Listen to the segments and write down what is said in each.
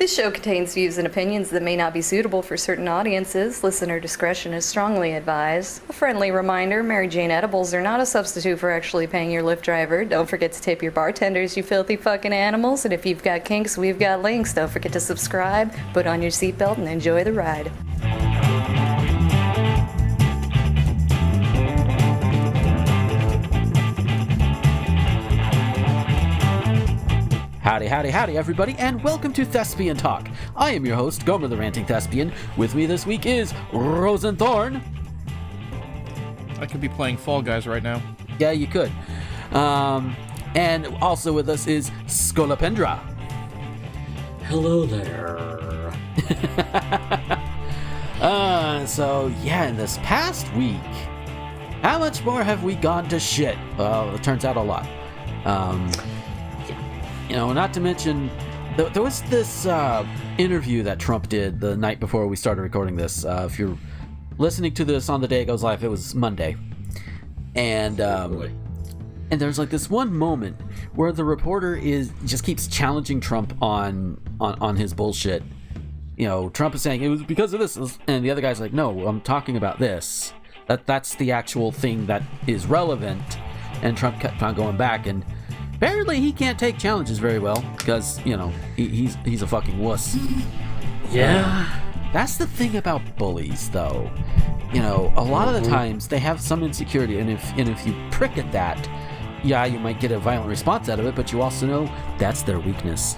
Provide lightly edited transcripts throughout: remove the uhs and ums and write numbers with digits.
This show contains views and opinions that may not be suitable for certain audiences. Listener discretion is strongly advised. A friendly reminder, Mary Jane edibles are not a substitute for actually paying your Lyft driver. Don't forget to tip your bartenders, you filthy fucking animals. And if you've got kinks, we've got links. Don't forget to subscribe, put on your seatbelt, and enjoy the ride. Howdy, howdy, howdy, everybody, and welcome to Thespian Talk. I am your host, Gomer the Ranting Thespian. With me this week is Rosenthorn. I could be playing Fall Guys right now. Yeah, you could. And also with us is Scolipendra. Hello there. In this past week, how much more have we gone to shit? Well, it turns out a lot. Not to mention, there was this interview that Trump did the night before we started recording this. If you're listening to this on the day it goes live, it was Monday. And there's like this one moment where the reporter just keeps challenging Trump on his bullshit. You know, Trump is saying it was because of this, and the other guy's like, no, I'm talking about this. That's the actual thing that is relevant. And Trump kept on going back, and apparently he can't take challenges very well because, he's a fucking wuss. Yeah. That's the thing about bullies, though. A lot of the times they have some insecurity, and if you prick at that, yeah, you might get a violent response out of it, but you also know that's their weakness.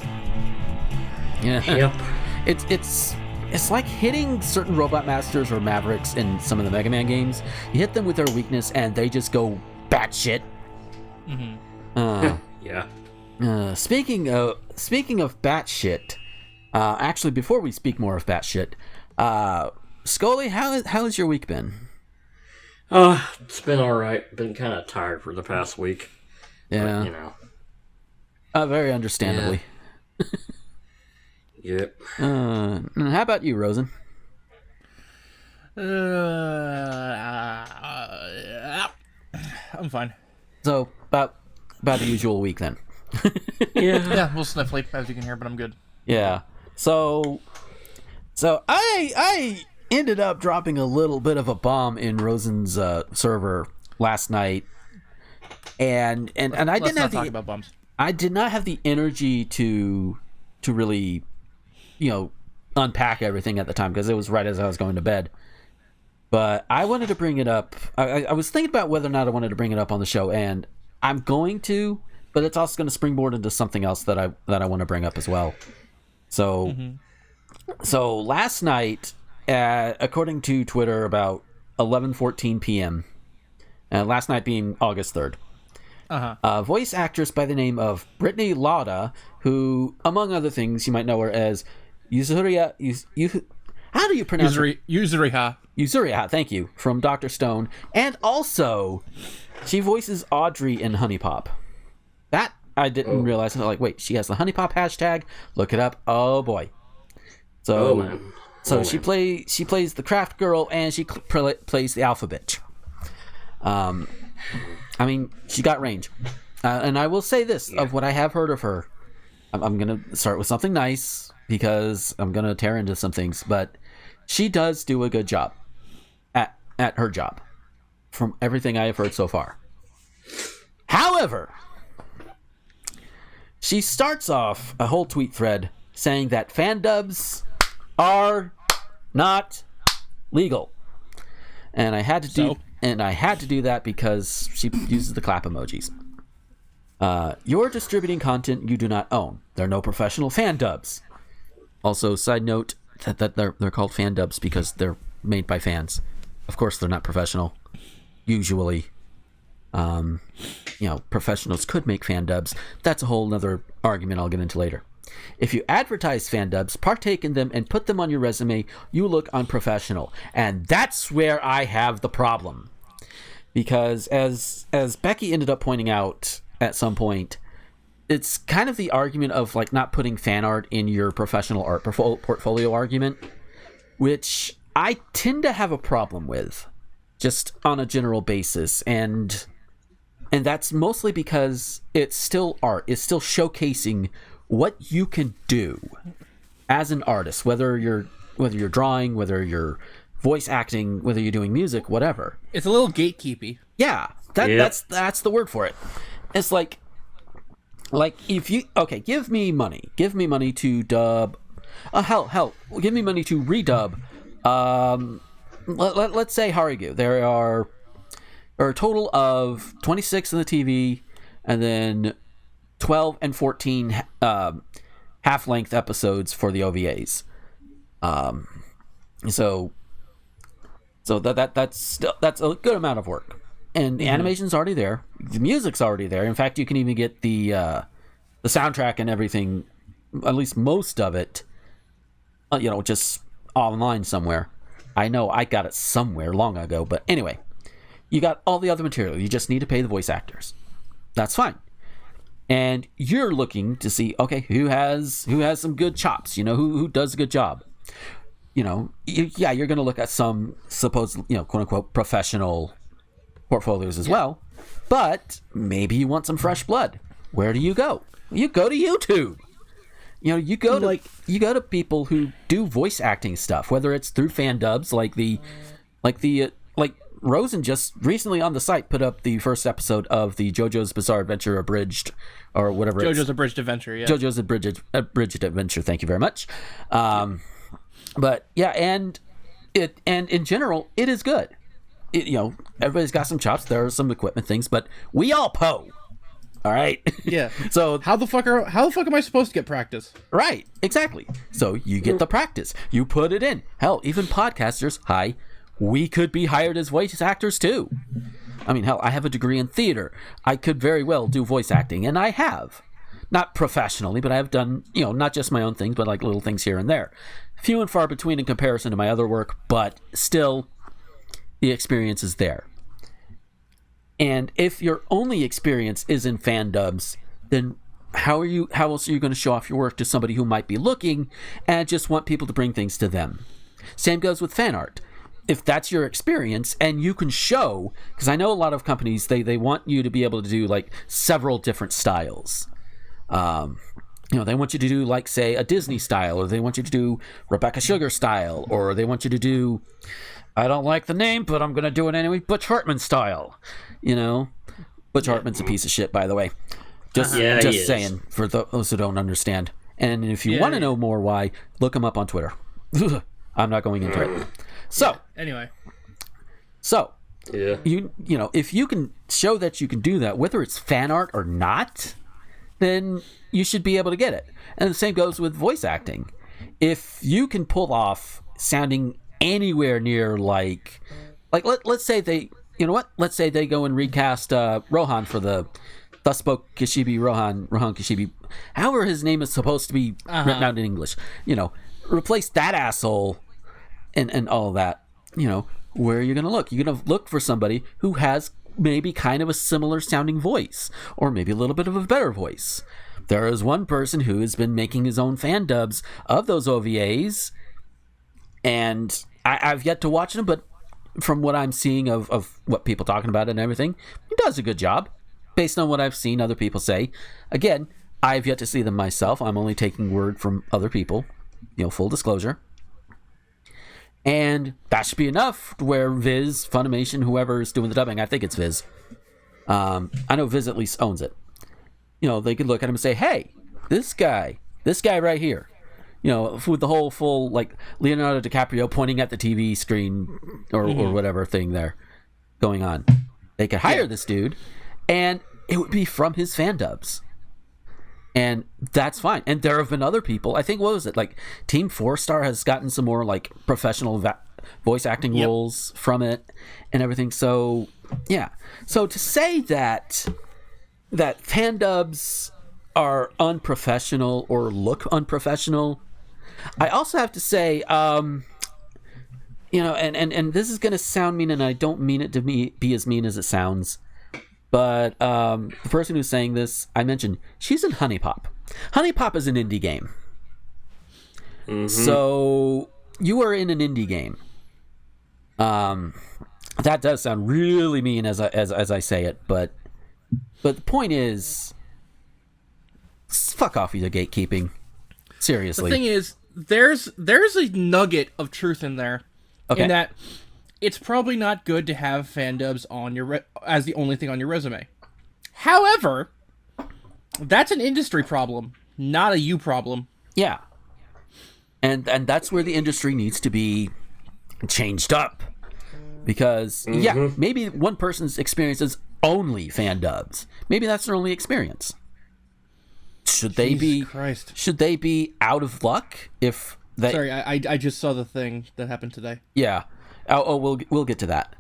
Yeah. Yep. It's like hitting certain Robot Masters or Mavericks in some of the Mega Man games. You hit them with their weakness, and they just go batshit. Mm-hmm. Yeah. Speaking of batshit, actually, before we speak more of batshit, Scully, how has your week been? It's been all right. Been kind of tired for the past week. Yeah. But, very understandably. Yep. How about you, Rosen? I'm fine. So about the usual week then. Yeah, a little sniffly, as you can hear, but I'm good. Yeah. So I ended up dropping a little bit of a bomb in Rosen's server last night, and I didn't have talk about bombs. I did not have the energy to really, unpack everything at the time because it was right as I was going to bed. But I wanted to bring it up. I was thinking about whether or not I wanted to bring it up on the show, and I'm going to, but it's also going to springboard into something else that I want to bring up as well. So, So last night, according to Twitter, about 11:14 p.m., last night being August 3rd, a voice actress by the name of Brittany Lauda, who, among other things, you might know her as Yuzuriha. How do you pronounce it? Yuzuriha, thank you, from Dr. Stone. And also, she voices Audrey in Honey Pop. That I didn't realize. I'm like, wait, she has the Honey Pop hashtag. Look it up. Oh, boy. So, she plays the craft girl, and she plays the alpha bitch. She got range. And I will say this, of what I have heard of her, I'm going to start with something nice, because I'm going to tear into some things, but she does do a good job at her job, from everything I have heard so far. However, she starts off a whole tweet thread saying that fan dubs are not legal, and I had to do that because she uses the clap emojis. You're distributing content you do not own. There are no professional fan dubs. Also, side note that they're called fan dubs because they're made by fans. Of course, they're not professional. Usually, professionals could make fan dubs. That's a whole other argument I'll get into later. If you advertise fan dubs, partake in them, and put them on your resume, you look unprofessional. And that's where I have the problem. Because as Becky ended up pointing out at some point, it's kind of the argument of like not putting fan art in your professional art portfolio argument, which I tend to have a problem with, just on a general basis, and that's mostly because it's still art. It's still showcasing what you can do. as an artist, whether you're drawing, whether you're voice acting, whether you're doing music, whatever. It's a little gatekeepy. Yeah, that's the word for it. It's like if you give me money to dub. Hell, give me money to redub. Let's say Harigu. There are a total of 26 in the TV, and then 12 and 14 half-length episodes for the OVAs. So that's a good amount of work, and the animation's already there. The music's already there. In fact, you can even get the soundtrack and everything, at least most of it, just online somewhere. I know I got it somewhere long ago, but anyway, you got all the other material. You just need to pay the voice actors. That's fine. And you're looking to see, okay, who has some good chops, who does a good job. You're going to look at some supposed, quote unquote, professional portfolios as well. But maybe you want some fresh blood. Where do you go? You go to YouTube. You go to people who do voice acting stuff, whether it's through fan dubs, like Rosen just recently on the site put up the first episode of the JoJo's Bizarre Adventure Abridged, or whatever. JoJo's Abridged Adventure, yeah. JoJo's Abridged Adventure. Thank you very much. But yeah, and in general, it is good. Everybody's got some chops. There are some equipment things, but we all Poe. All right. Yeah. So how the fuck am I supposed to get practice? Right. Exactly. So you get the practice. You put it in. Hell, even podcasters. We could be hired as voice actors too. I mean, hell, I have a degree in theater. I could very well do voice acting, and I have. Not professionally, but I have done, not just my own things, but like little things here and there. Few and far between in comparison to my other work, but still, the experience is there. And if your only experience is in fan dubs, then how else are you going to show off your work to somebody who might be looking and just want people to bring things to them? Same goes with fan art. If that's your experience and you can show, because I know a lot of companies, they want you to be able to do like several different styles. They want you to do like, say, a Disney style, or they want you to do Rebecca Sugar style, or they want you to do, I don't like the name, but I'm going to do it anyway, Butch Hartman style. Butch Hartman's a piece of shit, by the way. Just saying, for those who don't understand. And if you want to know more why, look him up on Twitter. I'm not going into it. So anyway, if you can show that you can do that, whether it's fan art or not, then you should be able to get it. And the same goes with voice acting. If you can pull off sounding anywhere near like let's say they, let's say they go and recast Rohan for the Thus Spoke Kishibe Rohan Kishibe, however his name is supposed to be written out in English. Replace that asshole and all of that. Where are you going to look? You're going to look for somebody who has maybe kind of a similar sounding voice, or maybe a little bit of a better voice. There is one person who has been making his own fan dubs of those OVAs, and I've yet to watch them, but from what I'm seeing of what people talking about it and everything, he does a good job based on what I've seen other people say. Again, I've yet to see them myself. I'm only taking word from other people, full disclosure. And that should be enough where Viz, Funimation, whoever is doing the dubbing, I think it's Viz. I know Viz at least owns it. They could look at him and say, hey, this guy right here, with the whole full, like, Leonardo DiCaprio pointing at the TV screen or whatever thing there going on. They could hire this dude, and it would be from his fan dubs. And that's fine. And there have been other people. I think, what was it? Like, Team 4-Star has gotten some more, like, professional voice acting roles from it and everything. So, yeah. So to say that fan dubs are unprofessional or look unprofessional, I also have to say, and this is going to sound mean, and I don't mean it to be as mean as it sounds. But the person who's saying this, I mentioned, she's in Honey Pop. Honey Pop is an indie game. Mm-hmm. So you are in an indie game. That does sound really mean as I say it, but the point is, fuck off with your gatekeeping. Seriously. The thing is, there's a nugget of truth in there, Okay. in that it's probably not good to have fan dubs on your as the only thing on your resume. However, that's an industry problem, not a you problem. Yeah. And that's where the industry needs to be changed up. Because, yeah, maybe one person's experience is only fan dubs. Maybe that's their only experience. Should they Jesus Christ. Should they be out of luck if they... Sorry, I just saw the thing that happened today. Yeah. We'll get to that.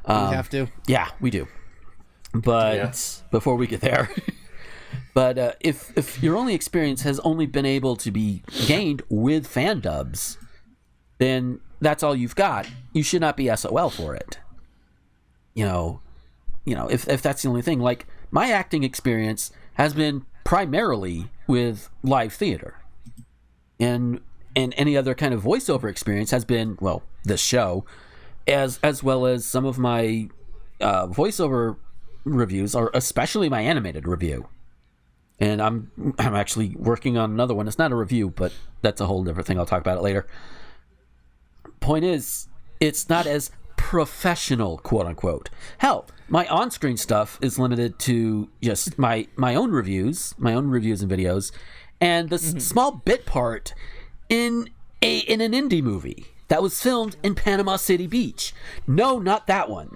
We have to. Yeah, we do. But before we get there... But if your only experience has only been able to be gained with fan dubs, then that's all you've got. You should not be SOL for it. If that's the only thing. Like, my acting experience has been primarily with live theater. And any other kind of voiceover experience has been, well, this show, as well as some of my voiceover reviews, or especially my animated review. And I'm actually working on another one. It's not a review, but that's a whole different thing. I'll talk about it later. Point is, it's not as professional, quote unquote. Hell, my on-screen stuff is limited to just my own reviews and videos, and the small bit part in an indie movie that was filmed in Panama City Beach. No, not that one.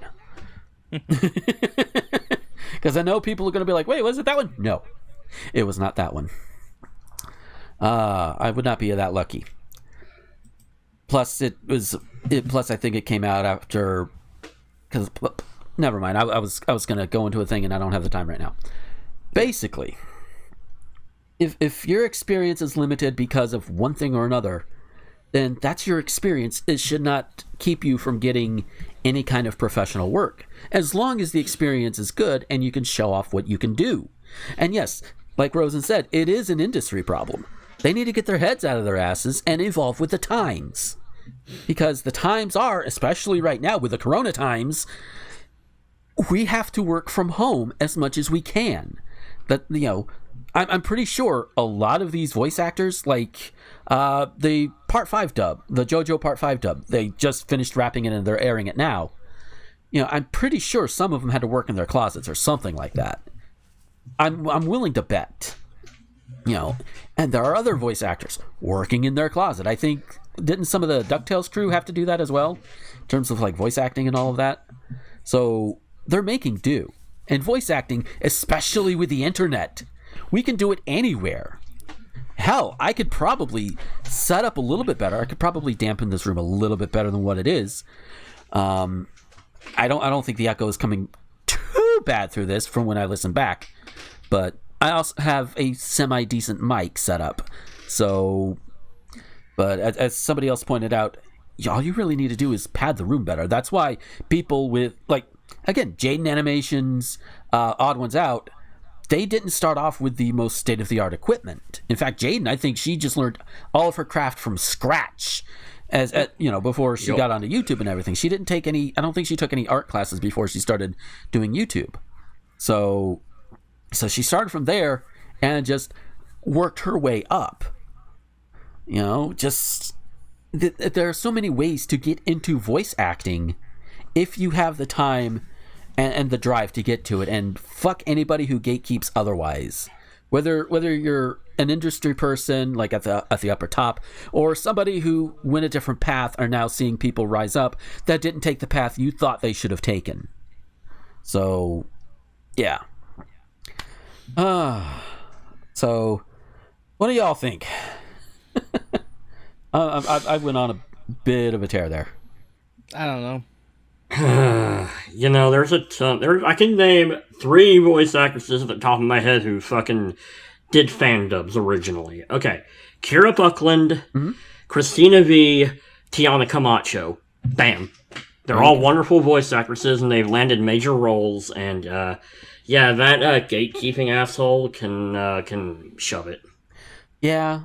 Because I know people are going to be like, wait, was it that one? No. It was not that one. I would not be that lucky. Plus, Plus, I think it came out after. Because never mind. I was going to go into a thing, and I don't have the time right now. Basically, if your experience is limited because of one thing or another, then that's your experience. It should not keep you from getting any kind of professional work, as long as the experience is good and you can show off what you can do. And yes, like Rosen said, it is an industry problem. They need to get their heads out of their asses and evolve with the times. Because the times are, especially right now with the corona times, we have to work from home as much as we can. I'm pretty sure a lot of these voice actors, like the Part 5 dub, the JoJo Part 5 dub, they just finished wrapping it and they're airing it now. I'm pretty sure some of them had to work in their closets or something like that. I'm willing to bet. And there are other voice actors working in their closet. I think, didn't some of the DuckTales crew have to do that as well? In terms of like voice acting and all of that? So they're making do. And voice acting, especially with the internet, we can do it anywhere. Hell, I could probably set up a little bit better. I could probably dampen this room a little bit better than what it is. I don't think the echo is coming too bad through this from when I listen back. But I also have a semi-decent mic set up. So, but as somebody else pointed out, all you really need to do is pad the room better. That's why people with, like, again, Jaden Animations, Odd Ones Out, they didn't start off with the most state-of-the-art equipment. In fact, Jaden, I think she just learned all of her craft from scratch, before she got onto YouTube and everything. She didn't take any. I don't think she took any art classes before she started doing YouTube. So she started from there and just worked her way up. There are so many ways to get into voice acting if you have the time and the drive to get to it, and fuck anybody who gatekeeps otherwise. Whether you're an industry person, like at the upper top, or somebody who went a different path are now seeing people rise up that didn't take the path you thought they should have taken. So, yeah. So, what do y'all think? I went on a bit of a tear there. I don't know. There's a ton. I can name 3 voice actresses at the top of my head who fucking did fan dubs originally. Okay. Kira Buckland, Christina V, Tiana Camacho. Bam. They're all wonderful voice actresses, and they've landed major roles, and, that gatekeeping asshole can shove it. Yeah.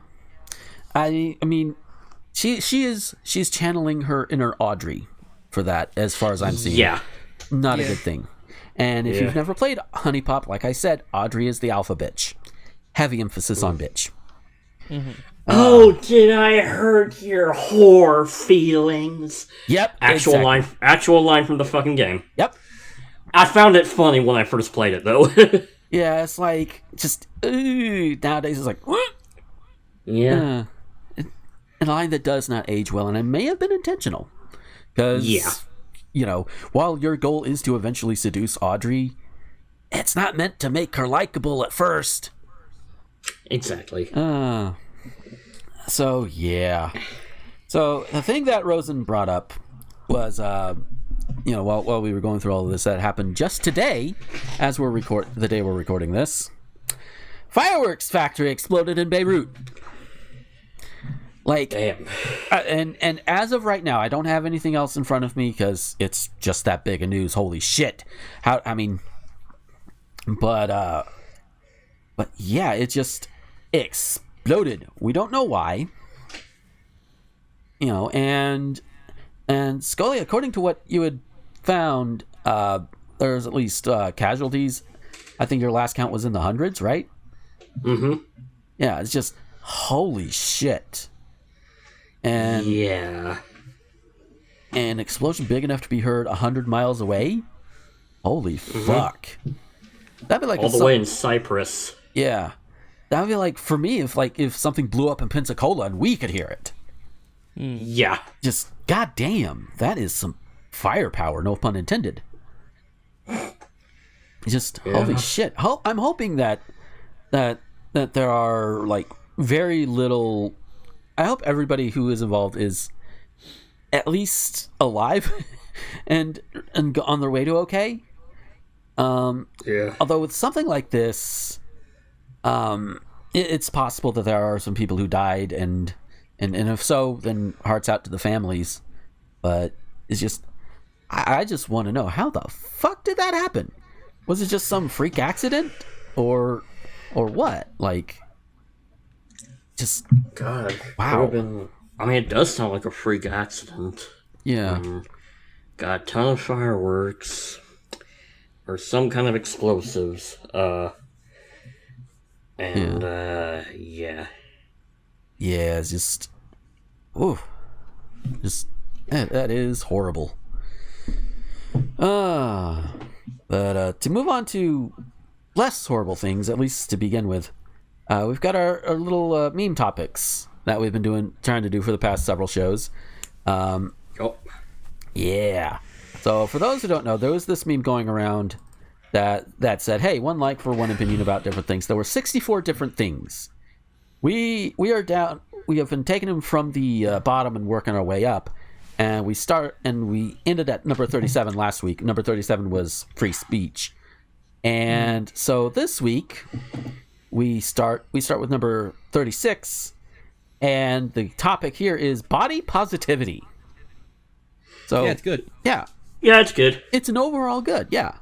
I mean, she's channeling her inner Audrey for that, as far as I'm seeing. Yeah. Not a good thing. And if you've never played Honey Pop, like I said, Audrey is the alpha bitch. Heavy emphasis on bitch. Oh, did I hurt your whore feelings? Yep. Actual exactly. line from the fucking game. Yep. I found it funny when I first played it, though. Yeah, it's like, just, nowadays it's like, what? Yeah. A line that does not age well, and it may have been intentional. Because, while your goal is to eventually seduce Audrey, it's not meant to make her likable at first. Exactly. So, yeah. So, the thing that Rosen brought up was, while we were going through all of this, that happened just today, as the day we're recording this. Fireworks factory exploded in Beirut. Like, damn. And as of right now, I don't have anything else in front of me because it's just that big of news. Holy shit! But yeah, it just exploded. We don't know why. And Scully, according to what you had found, there's at least casualties. I think your last count was in the hundreds, right? Mm-hmm. Yeah, it's just holy shit. And yeah, an explosion big enough to be heard 100 miles away. Holy fuck! That'd be like all the way in Cyprus. Yeah, that'd be like for me if something blew up in Pensacola and we could hear it. Yeah, just goddamn, that is some firepower. No pun intended. Just holy shit! I'm hoping that there are like very little. I hope everybody who is involved is at least alive and on their way to okay. Although with something like this, it's possible that there are some people who died, and if so, then hearts out to the families. But it's just, I just want to know, how the fuck did that happen? Was it just some freak accident, or what? Like. Just God, wow. It does sound like a freak accident. Yeah. Got a ton of fireworks or some kind of explosives. Yeah, it's just, that is horrible. But to move on to less horrible things, at least to begin with. We've got our little meme topics that we've been trying to do for the past several shows. Yeah. So for those who don't know, there was this meme going around that said, "Hey, one like for one opinion about different things." There were 64 different things. We are down. We have been taking them from the bottom and working our way up, and we ended at number 37 last week. Number 37 was free speech, and so this week. We start with number 36, and the topic here is body positivity. So yeah, it's good. Yeah, it's good. It's an overall good. Yeah,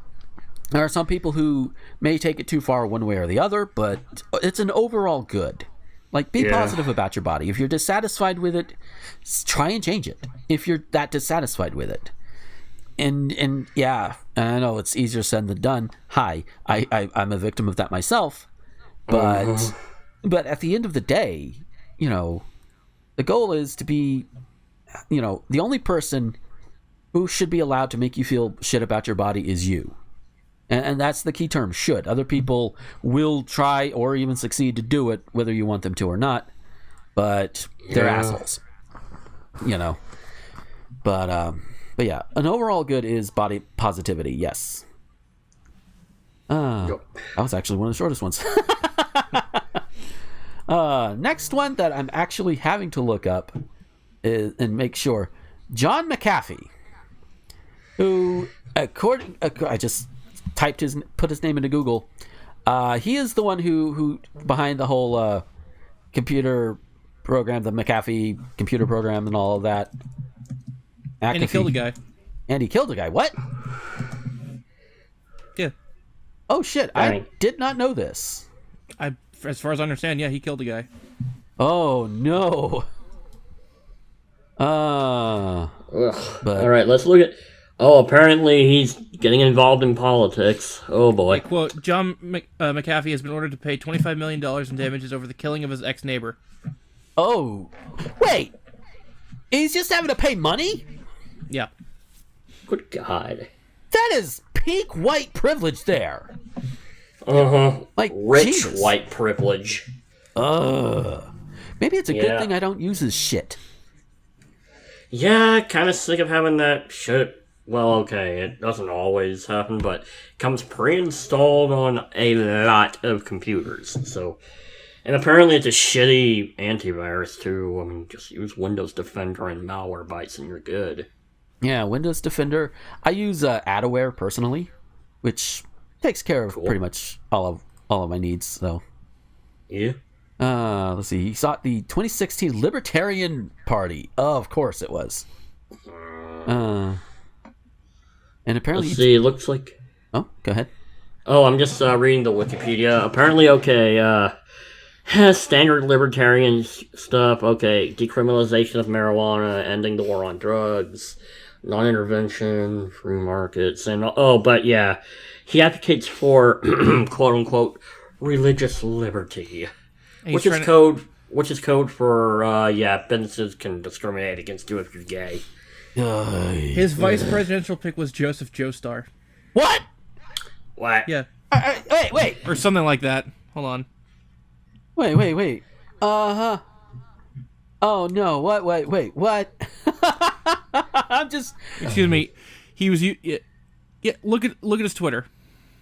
there are some people who may take it too far one way or the other, but it's an overall good. Like, be positive about your body. If you're dissatisfied with it, try and change it. If you're that dissatisfied with it, and yeah, I know it's easier said than done. Hi, I'm a victim of that myself. But at the end of the day, the goal is to be, the only person who should be allowed to make you feel shit about your body is you. And that's the key term, should. Other people will try or even succeed to do it, whether you want them to or not. But they're assholes. But yeah, an overall good is body positivity, yes. That was actually one of the shortest ones. Next one that I'm actually having to look up and make sure. John Mcafee, who, I just put his name into Google. He is the one who behind the whole computer program, the Mcafee computer program, and all of that. And he killed a guy. And he killed a guy. What? Yeah. Oh shit! I did not know this. As far as I understand, yeah, he killed a guy. Oh no. But all right, let's look Oh, apparently he's getting involved in politics. Oh boy. Quote, John Mcafee has been ordered to pay $25 million in damages over the killing of his ex-neighbor. Oh, wait. He's just having to pay money? Yeah. Good God. That is peak white privilege there. Uh-huh. Like, rich Jesus. white privilege. Maybe it's a good thing I don't use his shit. Yeah, kind of sick of having that shit. Well, okay, it doesn't always happen, but it comes pre-installed on a lot of computers, so... And apparently it's a shitty antivirus, too. I mean, just use Windows Defender and Malwarebytes and you're good. Yeah, Windows Defender. I use Adaware personally, which takes care of pretty much all of my needs, so... Yeah. Let's see. He sought the 2016 Libertarian Party. Oh, of course it was. And apparently... Let's see, it looks like... Oh, go ahead. Oh, I'm just reading the Wikipedia. Apparently, okay, standard libertarian stuff. Okay, decriminalization of marijuana, ending the war on drugs, non-intervention, free markets, and... Oh, but yeah, he advocates for, quote-unquote, religious liberty. Which is code for, businesses can discriminate against you if you're gay. His vice presidential pick was Joseph Joestar. What? What? Yeah. Wait. Or something like that. Hold on. Wait. Uh-huh. Oh, no. What? Wait. What? I'm just... Excuse me. He was... Yeah, look at his Twitter.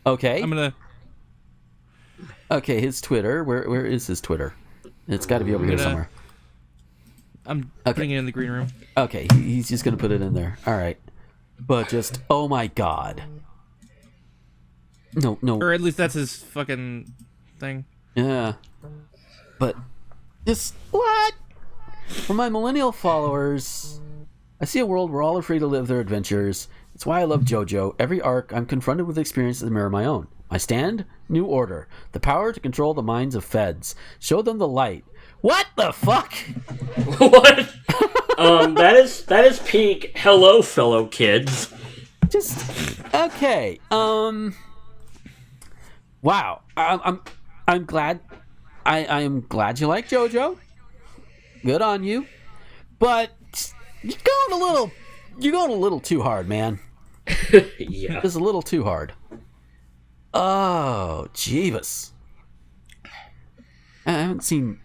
Okay. I'm gonna... Okay, his Twitter. Where is his Twitter? It's got to be over here somewhere. I'm putting it in the green room. Okay, he's just gonna put it in there. All right, but just oh my god, no. Or at least that's his fucking thing. Yeah, but just what? For my millennial followers, I see a world where all are free to live their adventures. It's why I love JoJo. Every arc, I'm confronted with experiences that mirror my own. My stand, new order, the power to control the minds of feds, show them the light. What the fuck? What? That is peak. Hello, fellow kids. Just okay. Wow. I'm glad. I am glad you like JoJo. Good on you. But you're going a little too hard, man. Yeah. Just a little too hard. Oh, Jeebus. I haven't seen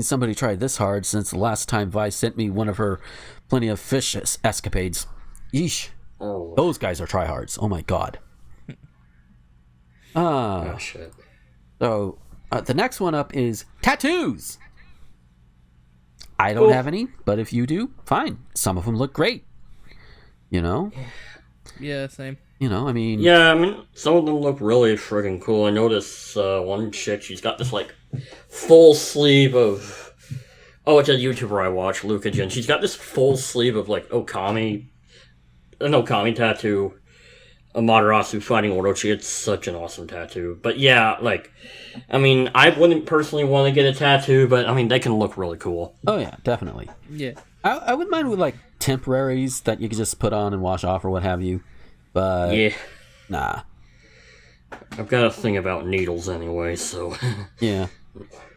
somebody try this hard since the last time Vi sent me one of her Plenty of Fish escapades. Yeesh. Oh. Those guys are tryhards. Oh my god. Oh, shit. So, the next one up is tattoos. I don't have any, but if you do, fine. Some of them look great. You know? Yeah, same. You know, I mean... Yeah, I mean, some of them look really friggin' cool. I noticed one chick, she's got this, like, full sleeve of... Oh, it's a YouTuber I watch, Luca Jin. She's got this full sleeve of, like, an Okami tattoo. Amaterasu fighting Orochi. It's such an awesome tattoo. But yeah, like, I mean, I wouldn't personally want to get a tattoo, but, I mean, they can look really cool. Oh, yeah, definitely. Yeah. I wouldn't mind with, like, temporaries that you could just put on and wash off or what have you. But, Yeah. nah. I've got a thing about needles anyway, so... Yeah.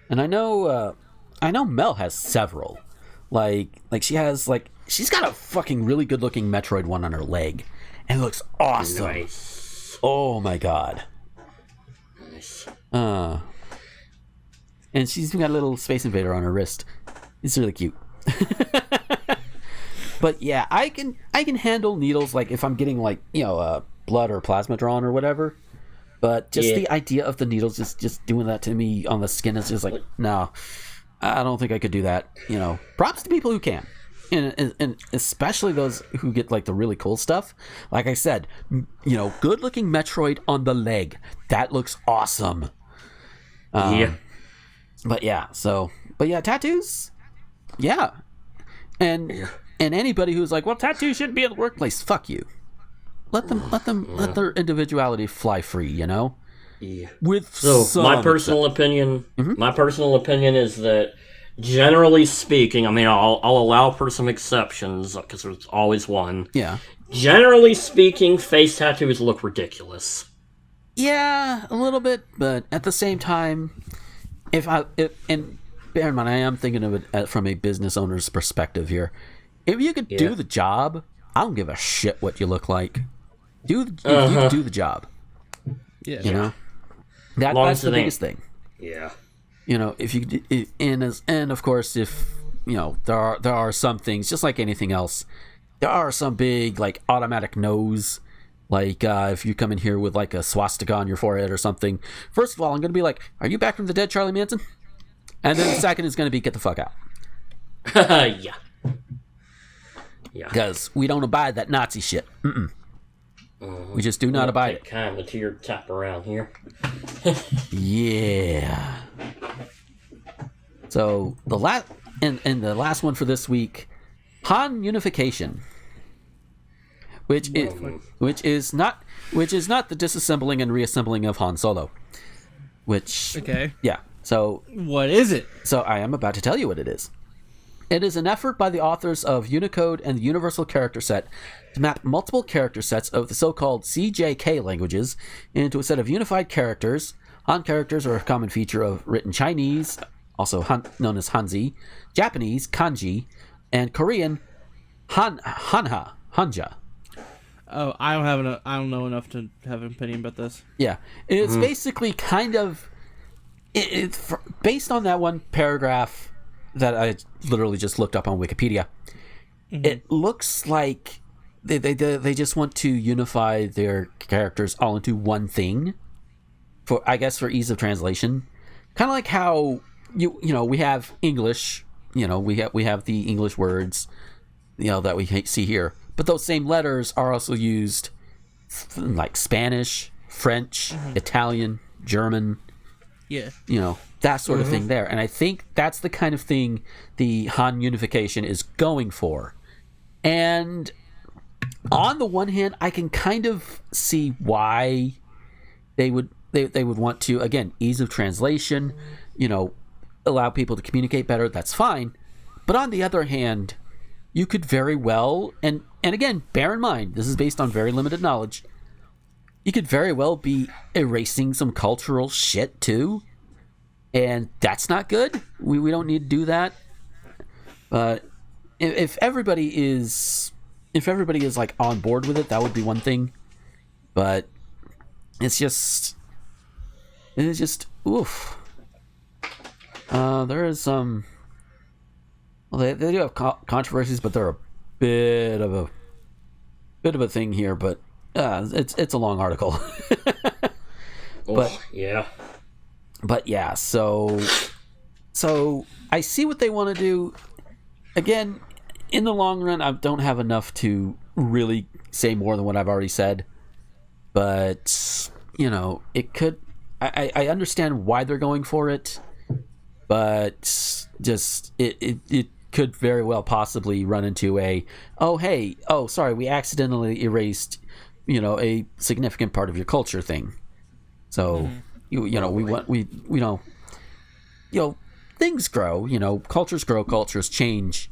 And I know Mel has several. Like she's got a fucking really good-looking Metroid one on her leg. And it looks awesome. Nice. Oh my god. Nice. And she's got a little Space Invader on her wrist. It's really cute. But yeah, I can handle needles, like if I'm getting, like, you know, blood or plasma drawn or whatever. But just the idea of the needles just doing that to me on the skin is just like, no, I don't think I could do that. You know, props to people who can. And especially those who get, like, the really cool stuff. Like I said, you know, good-looking Metroid on the leg. That looks awesome. Yeah. But yeah, tattoos. Yeah. And anybody who's like, well, tattoos shouldn't be in the workplace. Fuck you. Let their individuality fly free, you know? Yeah. With So, some my personal opinion is that generally speaking, I mean, I'll allow for some exceptions, because there's always one. Yeah. Generally speaking, face tattoos look ridiculous. Yeah, a little bit, but at the same time, and bear in mind, I am thinking of it from a business owner's perspective here. If you could do the job, I don't give a shit what you look like. If you do the job. Yeah. You know? That's the biggest thing. Yeah. You know, and of course, if, you know, there are some things, just like anything else, there are some big, like, automatic no's. Like, if you come in here with, like, a swastika on your forehead or something, first of all, I'm going to be like, are you back from the dead, Charlie Manson? And then the second is going to be, get the fuck out. Yeah. Yeah. Because we don't abide that Nazi shit. We just do not abide it. Kind of to your tap around here. Yeah. So, the last one for this week, Han Unification. Which is not the disassembling and reassembling of Han Solo. Okay. Yeah. So What is it? So I am about to tell you what it is. It is an effort by the authors of Unicode and the Universal Character Set to map multiple character sets of the so-called CJK languages into a set of unified characters. Han characters are a common feature of written Chinese, also known as Hanzi, Japanese, Kanji, and Korean, Hanja. Oh, I don't know enough to have an opinion about this. Yeah, it's basically kind of it's based on that one paragraph that I literally just looked up on Wikipedia. It looks like they just want to unify their characters all into one thing, for ease of translation. Kind of like how you know we have English, you know we have the English words, you know, that we see here. But those same letters are also used in, like, Spanish, French, Italian, German, Yeah. you know, that sort of thing there. And I think that's the kind of thing the Han Unification is going for. And on the one hand, I can kind of see why they would want to, again, ease of translation, you know, allow people to communicate better. That's fine. But on the other hand, you could very well, and again, bear in mind, this is based on very limited knowledge, you could very well be erasing some cultural shit too, and that's not good. We don't need to do that. But if everybody is like on board with it, that would be one thing. But it's just oof. There is some. Well, they do have controversies, but they're a bit of a thing here. But it's a long article. But yeah, so I see what they want to do. Again, in the long run, I don't have enough to really say more than what I've already said. But you know, it could. I understand why they're going for it, but just it could very well possibly run into sorry, we accidentally erased, you know, a significant part of your culture thing. So you know, things grow, you know, cultures grow, cultures change,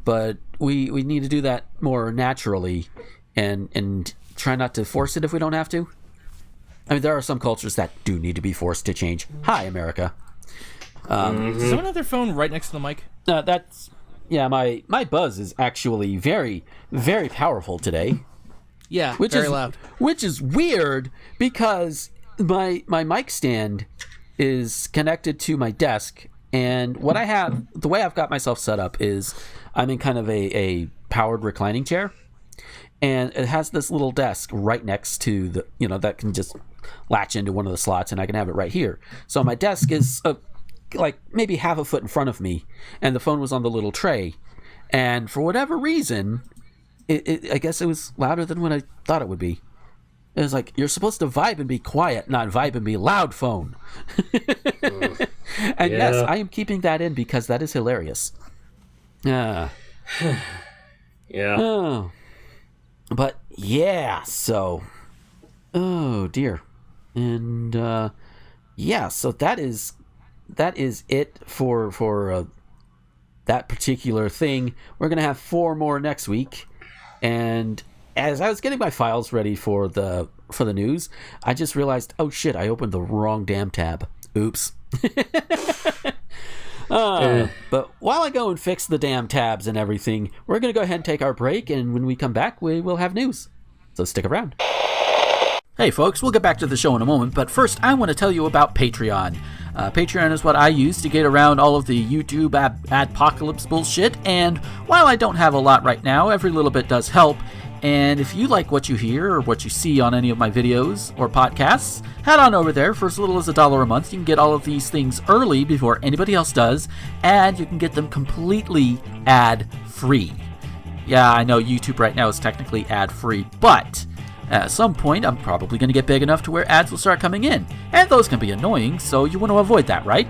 but we need to do that more naturally and try not to force it if we don't have to. I mean, there are some cultures that do need to be forced to change. Hi, America. Does someone have their phone right next to the mic? My buzz is actually very, very powerful today. Yeah, Which very is loud. Which is weird because my mic stand is connected to my desk, and the way I've got myself set up is I'm in kind of a powered reclining chair, and it has this little desk right next to the, you know, that can just latch into one of the slots, and I can have it right here. So my desk is like maybe half a foot in front of me, and the phone was on the little tray, and for whatever reason, I guess it was louder than what I thought it would be. It was like, you're supposed to vibe and be quiet, not vibe and be loud, phone. And yes, I am keeping that in because that is hilarious. Yeah. Oh. But yeah, so oh dear. And yeah, so that is it for that particular thing. We're going to have 4 more next week. And as I was getting my files ready for the news, I just realized, oh shit, I opened the wrong damn tab. Oops. But while I go and fix the damn tabs and everything, we're going to go ahead and take our break, and when we come back, we will have news. So stick around. Hey folks, we'll get back to the show in a moment, but first I want to tell you about Patreon. Patreon is what I use to get around all of the YouTube adpocalypse bullshit, and while I don't have a lot right now, every little bit does help. And if you like what you hear or what you see on any of my videos or podcasts, head on over there. For as little as $1 a month, you can get all of these things early before anybody else does, and you can get them completely ad-free. Yeah, I know YouTube right now is technically ad-free, but at some point, I'm probably going to get big enough to where ads will start coming in, and those can be annoying, so you want to avoid that, right?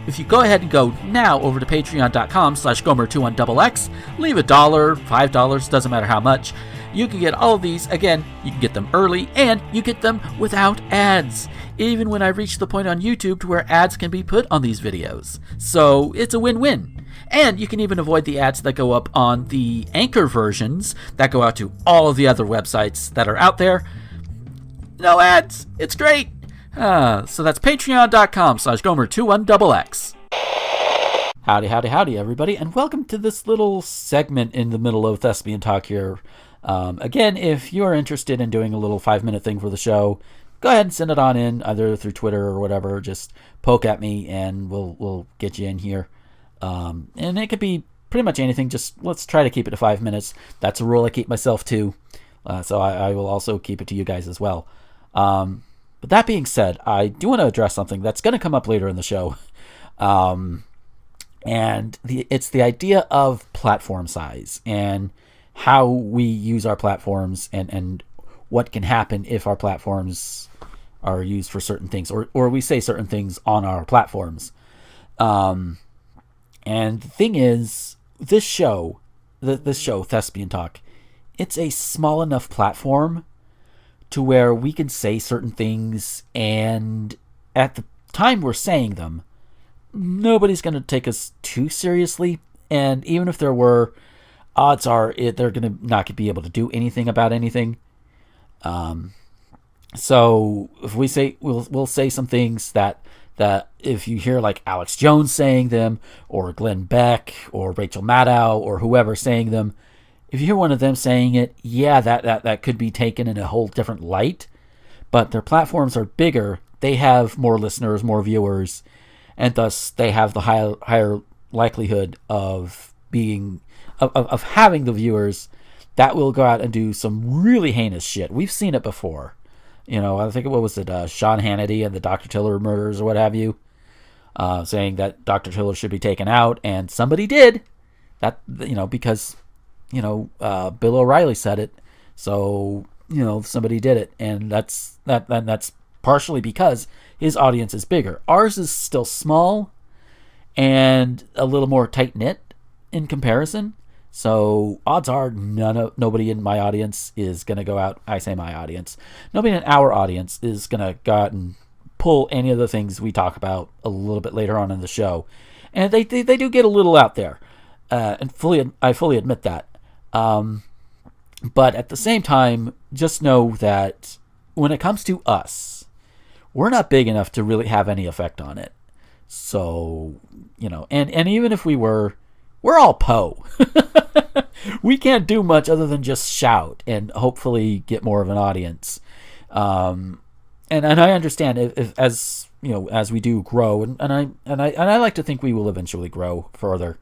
If you go ahead and go now over to patreon.com/Gomer21XX, leave $1, $5, doesn't matter how much, you can get all of these. Again, you can get them early, and you get them without ads, even when I reach the point on YouTube to where ads can be put on these videos. So it's a win-win. And you can even avoid the ads that go up on the Anchor versions that go out to all of the other websites that are out there. No ads. It's great. So that's patreon.com/Gomer21XX. Howdy, everybody, and welcome to this little segment in the middle of Thespian Talk here. Again, if you are interested in doing a little 5-minute thing for the show, go ahead and send it on in, either through Twitter or whatever. Just poke at me, and we'll get you in here. And it could be pretty much anything. Just let's try to keep it to 5 minutes. That's a rule I keep myself to. So I will also keep it to you guys as well. But that being said, I do want to address something that's going to come up later in the show. And it's the idea of platform size and how we use our platforms and what can happen if our platforms are used for certain things, or we say certain things on our platforms. And the thing is, this show, Thespian Talk, it's a small enough platform to where we can say certain things, and at the time we're saying them, nobody's going to take us too seriously. And even if there were, odds are they're going to not be able to do anything about anything. So if we say, we'll say some things that if you hear like Alex Jones saying them, or Glenn Beck, or Rachel Maddow, or whoever saying them, if you hear one of them saying it, yeah, that could be taken in a whole different light. But their platforms are bigger. They have more listeners, more viewers, and thus they have the higher likelihood of having the viewers that will go out and do some really heinous shit. We've seen it before. I think, what was it, Sean Hannity and the Dr. Tiller murders or what have you, saying that Dr. Tiller should be taken out, and somebody did that, because Bill O'Reilly said it, so somebody did it, and that's partially because his audience is bigger. Ours is still small and a little more tight knit in comparison. So odds are nobody in my audience is going to go out. I say my audience. Nobody in our audience is going to go out and pull any of the things we talk about a little bit later on in the show. And they do get a little out there. And I fully admit that. But at the same time, just know that when it comes to us, we're not big enough to really have any effect on it. So, and even if we were, we're all Poe. We can't do much other than just shout and hopefully get more of an audience. And I understand if as we do grow, and I like to think we will eventually grow further.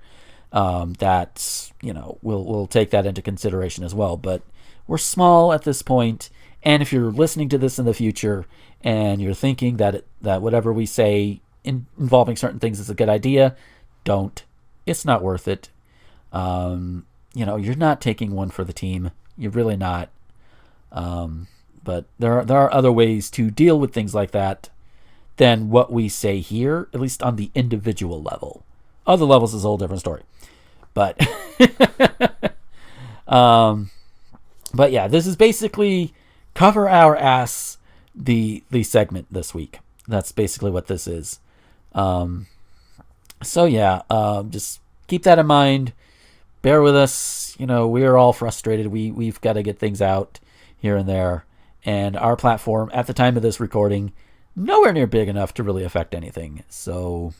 That we'll take that into consideration as well. But we're small at this point, and if you're listening to this in the future and you're thinking that whatever we say involving certain things is a good idea, don't. It's not worth it. You're not taking one for the team. You're really not. But there are other ways to deal with things like that than what we say here, at least on the individual level. Other levels is a whole different story. But but yeah, this is basically cover our ass the segment this week. That's basically what this is. So yeah, just keep that in mind. Bear with us. We're all frustrated. We've got to get things out here and there. And our platform, at the time of this recording, nowhere near big enough to really affect anything. So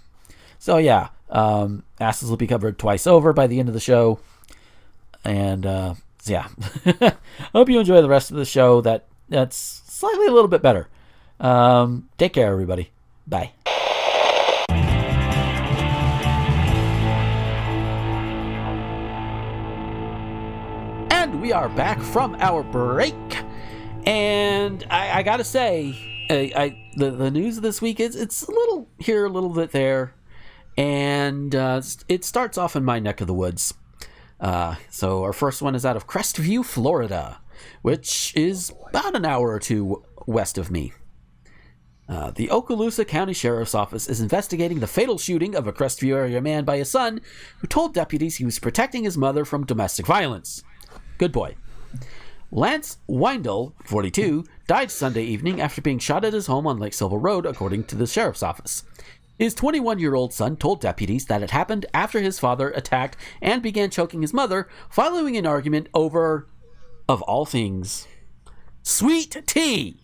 yeah. Asses will be covered twice over by the end of the show. And, yeah. Hope you enjoy the rest of the show. That's slightly a little bit better. Take care, everybody. Bye. And we are back from our break. And I gotta say, the news of this week it's a little here, a little bit there. And it starts off in my neck of the woods. So our first one is out of Crestview, Florida, which is about an hour or two west of me. The Okaloosa County Sheriff's Office is investigating the fatal shooting of a Crestview area man by his son, who told deputies he was protecting his mother from domestic violence. Good boy. Lance Weindel, 42, died Sunday evening after being shot at his home on Lake Silver Road, according to the Sheriff's Office. His 21-year-old son told deputies that it happened after his father attacked and began choking his mother following an argument over, of all things, sweet tea.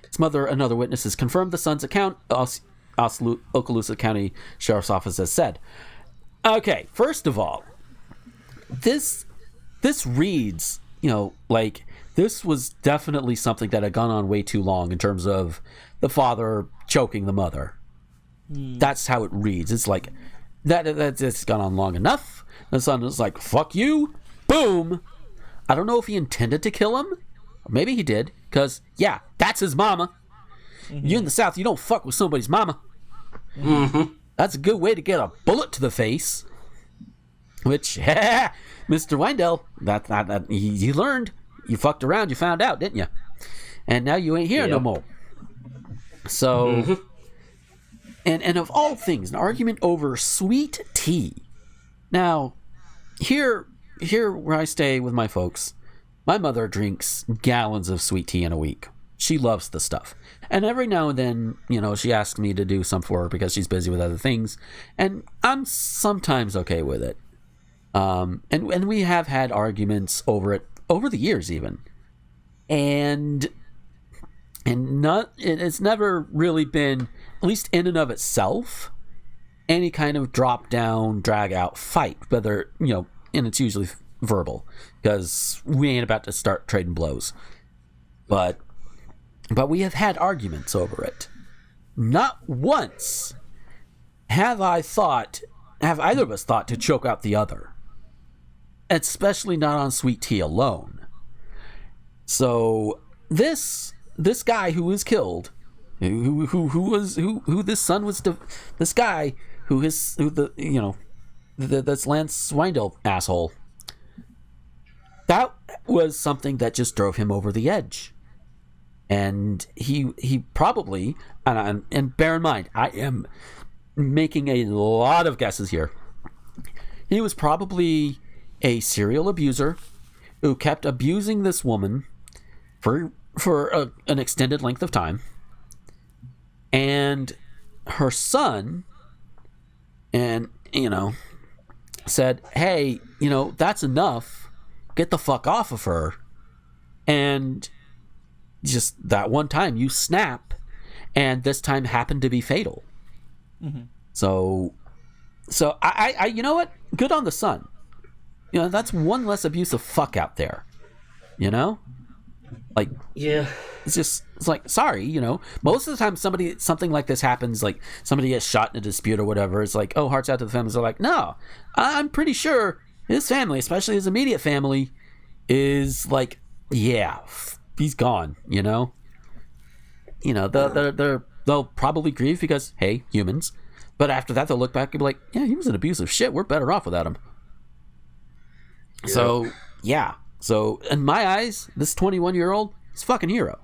His mother and other witnesses confirmed the son's account, Okaloosa County Sheriff's Office has said. Okay, first of all, this reads, like this was definitely something that had gone on way too long in terms of the father choking the mother. That's how it reads. It's like that's gone on long enough. The son is like, fuck you, boom. I don't know if he intended to kill him. Maybe he did, because yeah, that's his mama. You in the South, you don't fuck with somebody's mama. That's a good way to get a bullet to the face. Which, Mr. Weindel, that you learned. You fucked around, you found out, didn't you? And now you ain't here no more. So, and of all things, an argument over sweet tea. Now, here where I stay with my folks, my mother drinks gallons of sweet tea in a week. She loves the stuff. And every now and then, she asks me to do some for her because she's busy with other things. And I'm sometimes okay with it. And we have had arguments over it over the years even. And it's never really been, at least in and of itself, any kind of drop down, drag out fight, whether, and it's usually verbal, because we ain't about to start trading blows. But we have had arguments over it. Not once have either of us thought to choke out the other. Especially not on sweet tea alone. So this guy who was killed, this son was, this guy this Lance Weindel asshole. That was something that just drove him over the edge. And he probably, and bear in mind, I am making a lot of guesses here. He was probably a serial abuser who kept abusing this woman for an extended length of time. And her son, said, hey, that's enough. Get the fuck off of her. And just that one time you snap, and this time happened to be fatal. So I you know what? Good on the son. That's one less abusive fuck out there. Like, yeah, it's like, sorry, most of the time something like this happens, like somebody gets shot in a dispute or whatever. It's like, oh, hearts out to the families. They're like, no, I'm pretty sure his family, especially his immediate family, is like, yeah, he's gone. They'll probably grieve because, hey, humans. But after that, they'll look back and be like, yeah, he was an abusive shit. We're better off without him. Yeah. So, yeah. So, in my eyes, this 21-year-old is a fucking hero.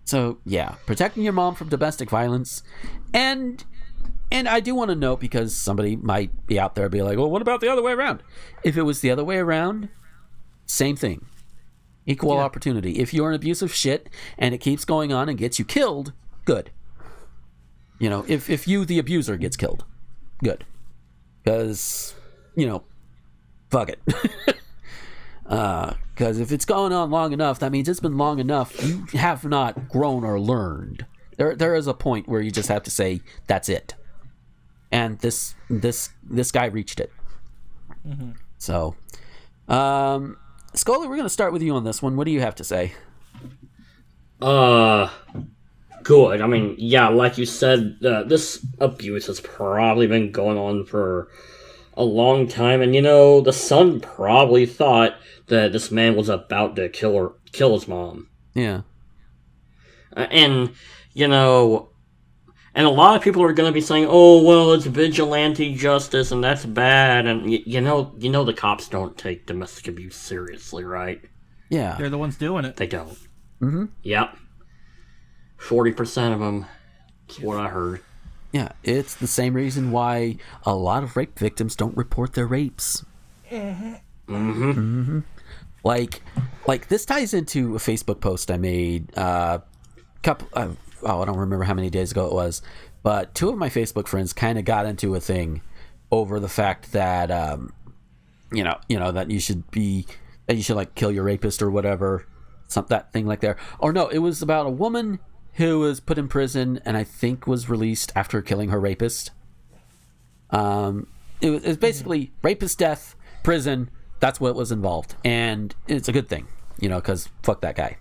So, yeah. Protecting your mom from domestic violence. And I do want to note, because somebody might be out there and be like, well, what about the other way around? If it was the other way around, same thing. Equal opportunity. If you're an abusive shit and it keeps going on and gets you killed, good. You know, if you, the abuser, gets killed, good. Because, you know, fuck it. Because if it's going on long enough, that means it's been long enough. You have not grown or learned. There is a point where you just have to say, that's it. And this guy reached it. Mm-hmm. So, Scully, we're going to start with you on this one. What do you have to say? Good. I mean, yeah, like you said, this abuse has probably been going on for a long time, and, you know, the son probably thought that this man was about to kill his mom. Yeah. And, you know, and a lot of people are going to be saying, oh, well, it's vigilante justice, and that's bad, and, you know the cops don't take domestic abuse seriously, right? Yeah. They're the ones doing it. They don't. Mm-hmm. Yep. 40% of them. That's what I heard. Yeah, it's the same reason why a lot of rape victims don't report their rapes. Mm-hmm. Mm-hmm. Like this ties into a Facebook post I made I don't remember how many days ago it was, but two of my Facebook friends kind of got into a thing over the fact that you know that you should like kill your rapist or whatever, that thing like there. Or no, it was about a woman who was put in prison and I think was released after killing her rapist. It was basically rapist, death, prison. That's what was involved, and it's a good thing, you know, because fuck that guy.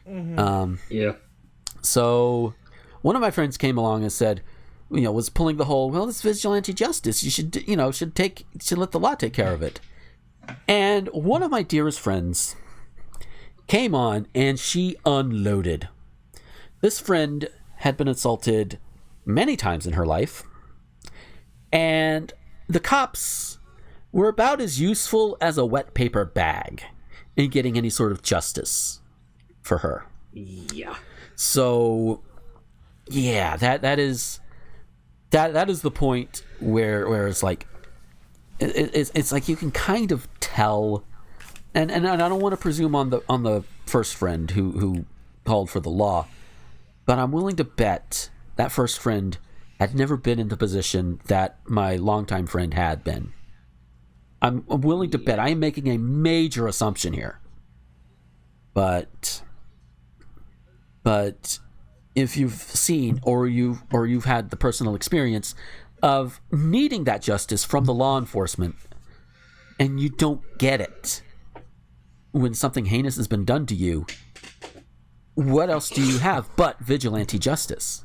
Mm-hmm. Yeah. So one of my friends came along and said, you know, was pulling the whole, well, it's vigilante justice. You should let the law take care of it. And one of my dearest friends came on and she unloaded. This friend had been assaulted many times in her life, and the cops were about as useful as a wet paper bag in getting any sort of justice for her. Yeah. So, yeah, that is the point where it's like it's like you can kind of tell, and I don't want to presume on the first friend who called for the law, but I'm willing to bet that first friend had never been in the position that my longtime friend had been. I'm willing to bet. I am making a major assumption here. But if you've seen or you've had the personal experience of needing that justice from the law enforcement and you don't get it when something heinous has been done to you, what else do you have but vigilante justice?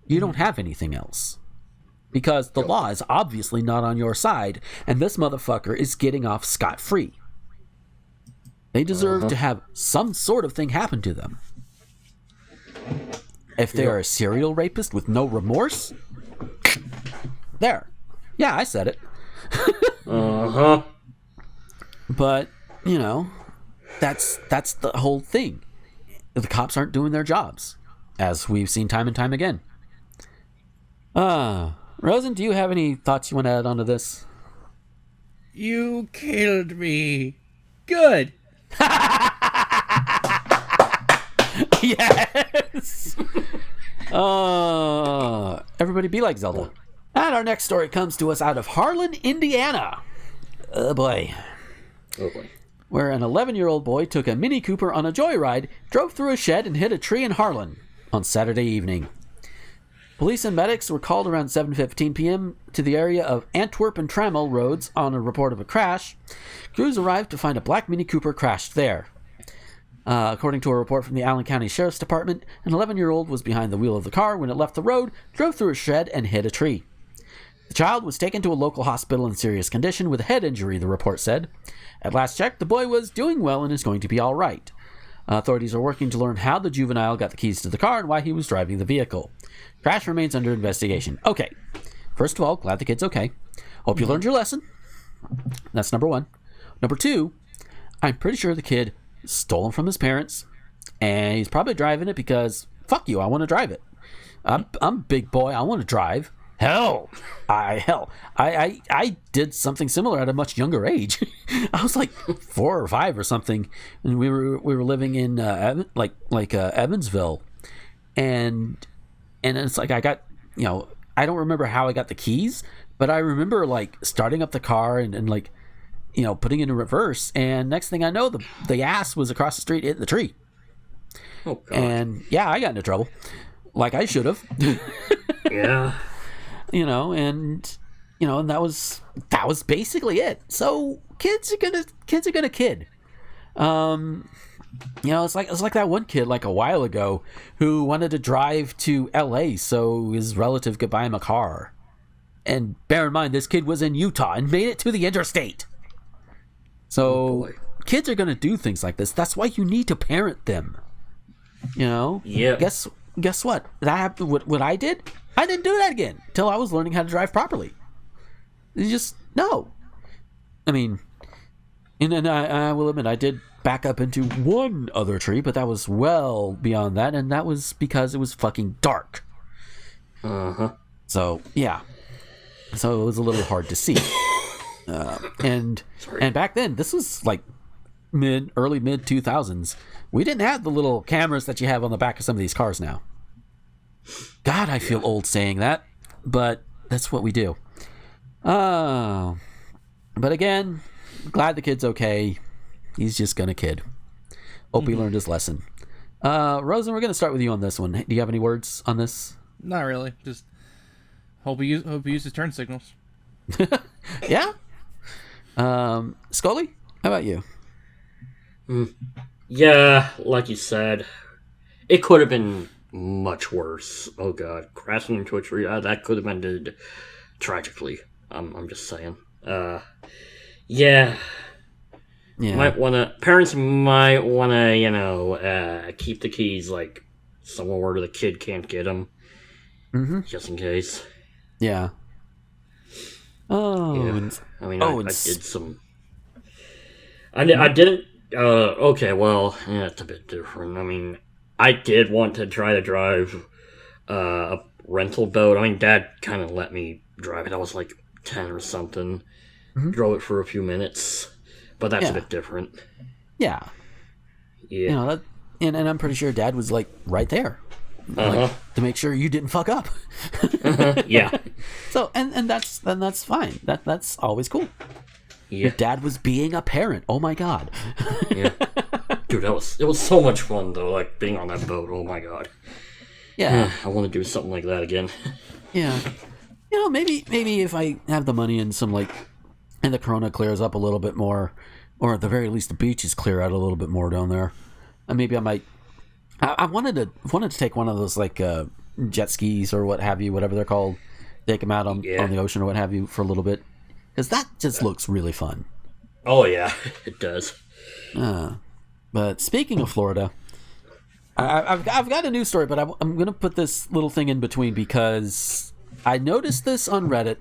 You don't have anything else. Because the law is obviously not on your side, and this motherfucker is getting off scot-free. They deserve to have some sort of thing happen to them. If they are a serial rapist with no remorse, there. Yeah, I said it. Uh-huh. But, you know, that's the whole thing. The cops aren't doing their jobs, as we've seen time and time again. Rosen, do you have any thoughts you want to add onto this? You killed me. Good. Yes. Everybody be like Zelda. And our next story comes to us out of Harlan, Indiana. Oh boy. Where an 11-year-old boy took a Mini Cooper on a joyride, drove through a shed, and hit a tree in Harlan on Saturday evening. Police and medics were called around 7:15 p.m. to the area of Antwerp and Trammell roads on a report of a crash. Crews arrived to find a black Mini Cooper crashed there. According to a report from the Allen County Sheriff's Department, an 11-year-old was behind the wheel of the car when it left the road, drove through a shed, and hit a tree. The child was taken to a local hospital in serious condition with a head injury, the report said. At last check, the boy was doing well and is going to be all right. Authorities are working to learn how the juvenile got the keys to the car and why he was driving the vehicle. Crash remains under investigation. Okay. First of all, glad the kid's okay. Hope you learned your lesson. That's number one. Number two, I'm pretty sure the kid stole him from his parents, and he's probably driving it because, fuck you, I want to drive it. I'm a big boy, I want to drive. I did something similar at a much younger age. I was like 4 or 5 or something, and we were living in Evansville, and And it's like I got, I don't remember how I got the keys, but I remember like starting up the car and like, putting it in reverse. And next thing I know, the ass was across the street hitting the tree. Oh, God. And yeah, I got into trouble, like I should have. Yeah. And that was basically it. So kids are gonna kid. It's like that one kid like a while ago who wanted to drive to LA so his relative could buy him a car. And bear in mind, this kid was in Utah and made it to the interstate. So kids are gonna do things like this. That's why you need to parent them. Yeah. Guess what? What I did? I didn't do that again until I was learning how to drive properly. You just no. I mean, and I will admit I did back up into one other tree, but that was well beyond that, and that was because it was fucking dark. So yeah. So it was a little hard to see. And back then, this was like early mid 2000s. We didn't have the little cameras that you have on the back of some of these cars now. God, I feel old saying that, but that's what we do. But again, glad the kid's okay. He's just gonna kid. Hope he learned his lesson. Rosen, we're gonna start with you on this one. Do you have any words on this? Not really. Just hope he uses turn signals. Yeah. Scully, how about you? Yeah, like you said, it could have been much worse. Oh God, crashing into a tree, that could have ended tragically. I'm just saying. Yeah. Parents might wanna, keep the keys like somewhere where the kid can't get them, just in case. Yeah. Oh. Yeah. I mean, I did some. I didn't. Okay, well, yeah, it's a bit different. I mean, I did want to try to drive a rental boat. I mean, Dad kind of let me drive it. I was like 10 or something. Drove it for a few minutes, but that's a bit different. Yeah. Yeah. And I'm pretty sure Dad was like right there, like, to make sure you didn't fuck up. Yeah. So and that's fine. That's always cool. Yeah. Your dad was being a parent. Oh my God. Yeah. Dude, it was so much fun though, like being on that boat. Oh my God. Yeah. I want to do something like that again. Yeah. Maybe if I have the money and and the corona clears up a little bit more, or at the very least the beaches clear out a little bit more down there, and maybe I might. I wanted to take one of those like jet skis or what have you, whatever they're called, take them out on the ocean or what have you for a little bit, because that just looks really fun. Oh yeah, it does. But speaking of Florida, I've got a news story, but I'm going to put this little thing in between because I noticed this on Reddit,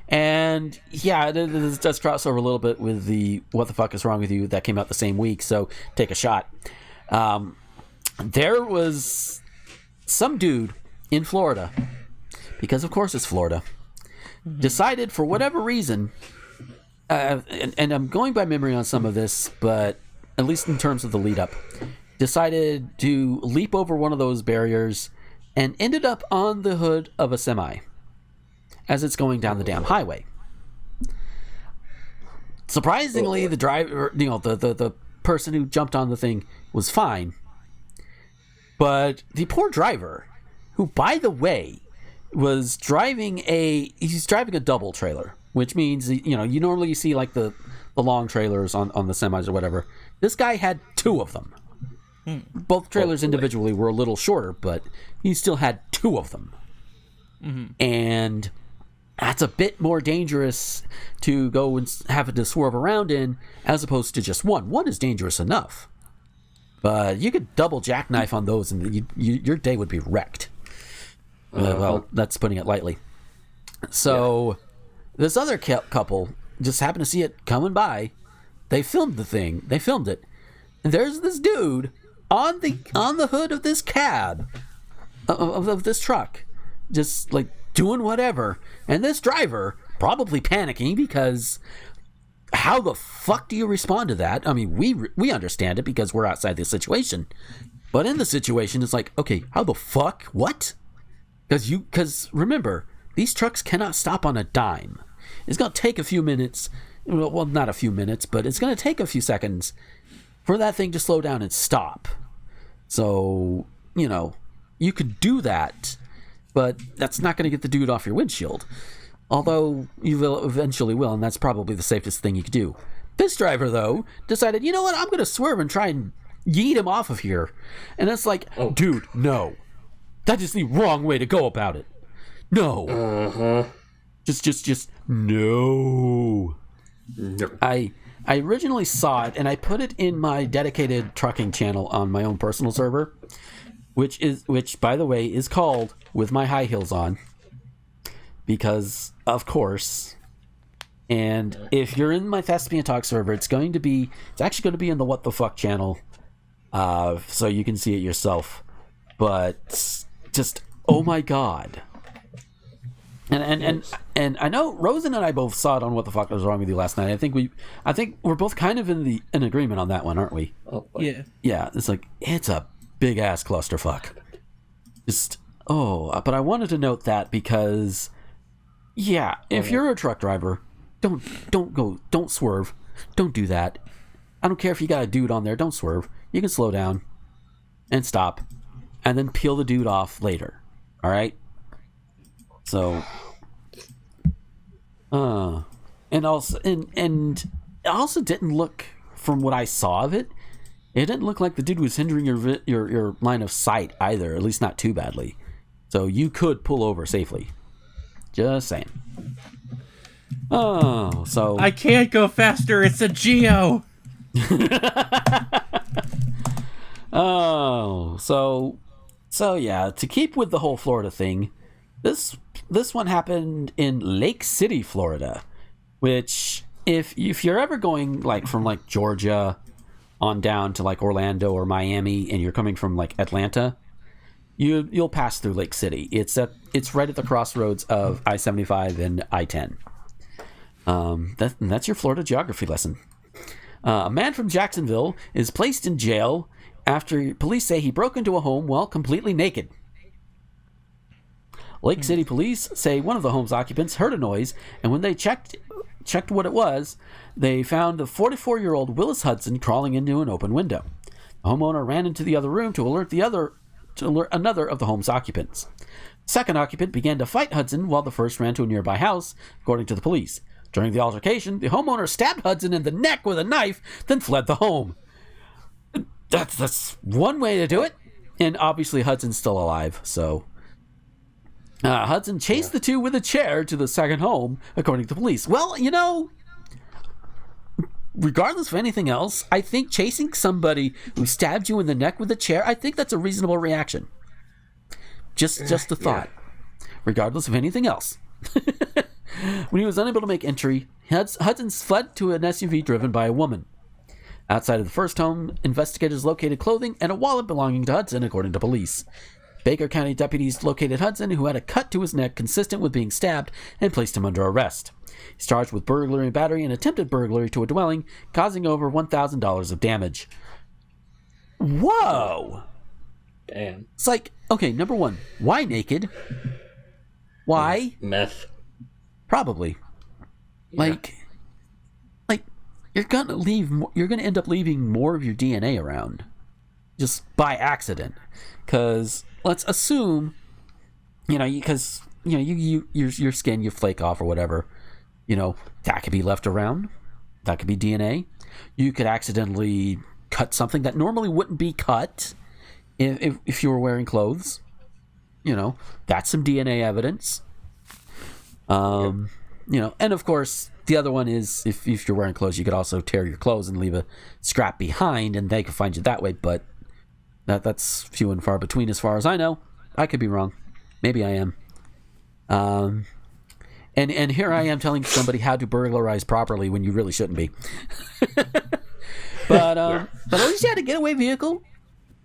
and yeah, it does cross over a little bit with the "What the fuck is wrong with you" that came out the same week. So take a shot. There was some dude in Florida, because of course it's Florida, decided for whatever reason, and I'm going by memory on some of this, but at least in terms of the lead up, decided to leap over one of those barriers and ended up on the hood of a semi as it's going down the damn highway. Surprisingly, the driver, the person who jumped on the thing was fine. But the poor driver, who, by the way, was driving a double trailer, which means, you normally see like the long trailers on the semis or whatever. This guy had two of them. Both trailers individually were a little shorter, but he still had two of them. And that's a bit more dangerous to go and have to swerve around in as opposed to just one. One is dangerous enough. But you could double jackknife on those and your day would be wrecked. Well, that's putting it lightly. So this other couple just happened to see it coming by. They filmed the thing. They filmed it. And there's this dude on the hood of this cab, of this truck, just like doing whatever. And this driver probably panicking because how the fuck do you respond to that? I mean, we understand it because we're outside the situation. But in the situation, it's like, okay, how the fuck? What? Because remember, these trucks cannot stop on a dime. It's going to take a few minutes. Well, not a few minutes, but it's going to take a few seconds for that thing to slow down and stop. So, you could do that, but that's not going to get the dude off your windshield. Although you will eventually will, and that's probably the safest thing you could do. This driver, though, decided, you know what, I'm going to swerve and try and yeet him off of here. And it's like, dude, no. That is the wrong way to go about it. No. Just no. No. I originally saw it, and I put it in my dedicated trucking channel on my own personal server, which by the way is called With My High Heels On, because of course. And if you're in my Thespian Talk server, it's actually going to be in the What the Fuck channel, so you can see it yourself. But just, oh my god. And I know Rosen and I both saw it on What the Fuck Was Wrong With You last night. I think we're both kind of in agreement on that one, aren't we? Yeah. Yeah, it's a big ass clusterfuck. But I wanted to note that because, yeah, if you're a truck driver, don't swerve, don't do that. I don't care if you got a dude on there, don't swerve. You can slow down and stop, and then peel the dude off later. All right. So, and also it also didn't look, from what I saw of it, it didn't look like the dude was hindering your line of sight either, at least not too badly. So you could pull over safely. Just saying. Oh, so I can't go faster. It's a Geo. Oh, so yeah. To keep with the whole Florida thing, this one happened in Lake City, Florida, which if you're ever going from Georgia on down to Orlando or Miami, and you're coming from Atlanta, you'll pass through Lake City. It's right at the crossroads of I-75 and I-10. That's your Florida geography lesson. A man from Jacksonville is placed in jail after police say he broke into a home while completely naked. Lake City police say one of the home's occupants heard a noise, and when they checked what it was, they found the 44-year-old Willis Hudson crawling into an open window. The homeowner ran into the other room to alert another of the home's occupants. The second occupant began to fight Hudson while the first ran to a nearby house, according to the police. During the altercation, the homeowner stabbed Hudson in the neck with a knife, then fled the home. That's one way to do it, and obviously Hudson's still alive, so... Hudson chased the two with a chair to the second home, according to the police. Well, regardless of anything else, I think chasing somebody who stabbed you in the neck with a chair, I think that's a reasonable reaction. Just a thought. Yeah. Regardless of anything else. When he was unable to make entry, Hudson fled to an SUV driven by a woman. Outside of the first home, investigators located clothing and a wallet belonging to Hudson, according to police. Baker County deputies located Hudson, who had a cut to his neck consistent with being stabbed, and placed him under arrest. He's charged with burglary and battery and attempted burglary to a dwelling, causing over $1,000 of damage. Whoa! Damn. It's okay, number one, why naked? Why? Meth. Probably. Yeah. You're gonna end up leaving more of your DNA around, just by accident. Because let's assume, because your skin, you flake off or whatever, that could be left around. That could be DNA. You could accidentally cut something that normally wouldn't be cut if you were wearing clothes. That's some DNA evidence. And of course, the other one is if you're wearing clothes, you could also tear your clothes and leave a scrap behind, and they could find you that way. But that's few and far between, as far as I know. I could be wrong. Maybe I am. And here I am telling somebody how to burglarize properly when you really shouldn't be. But at least you had a getaway vehicle.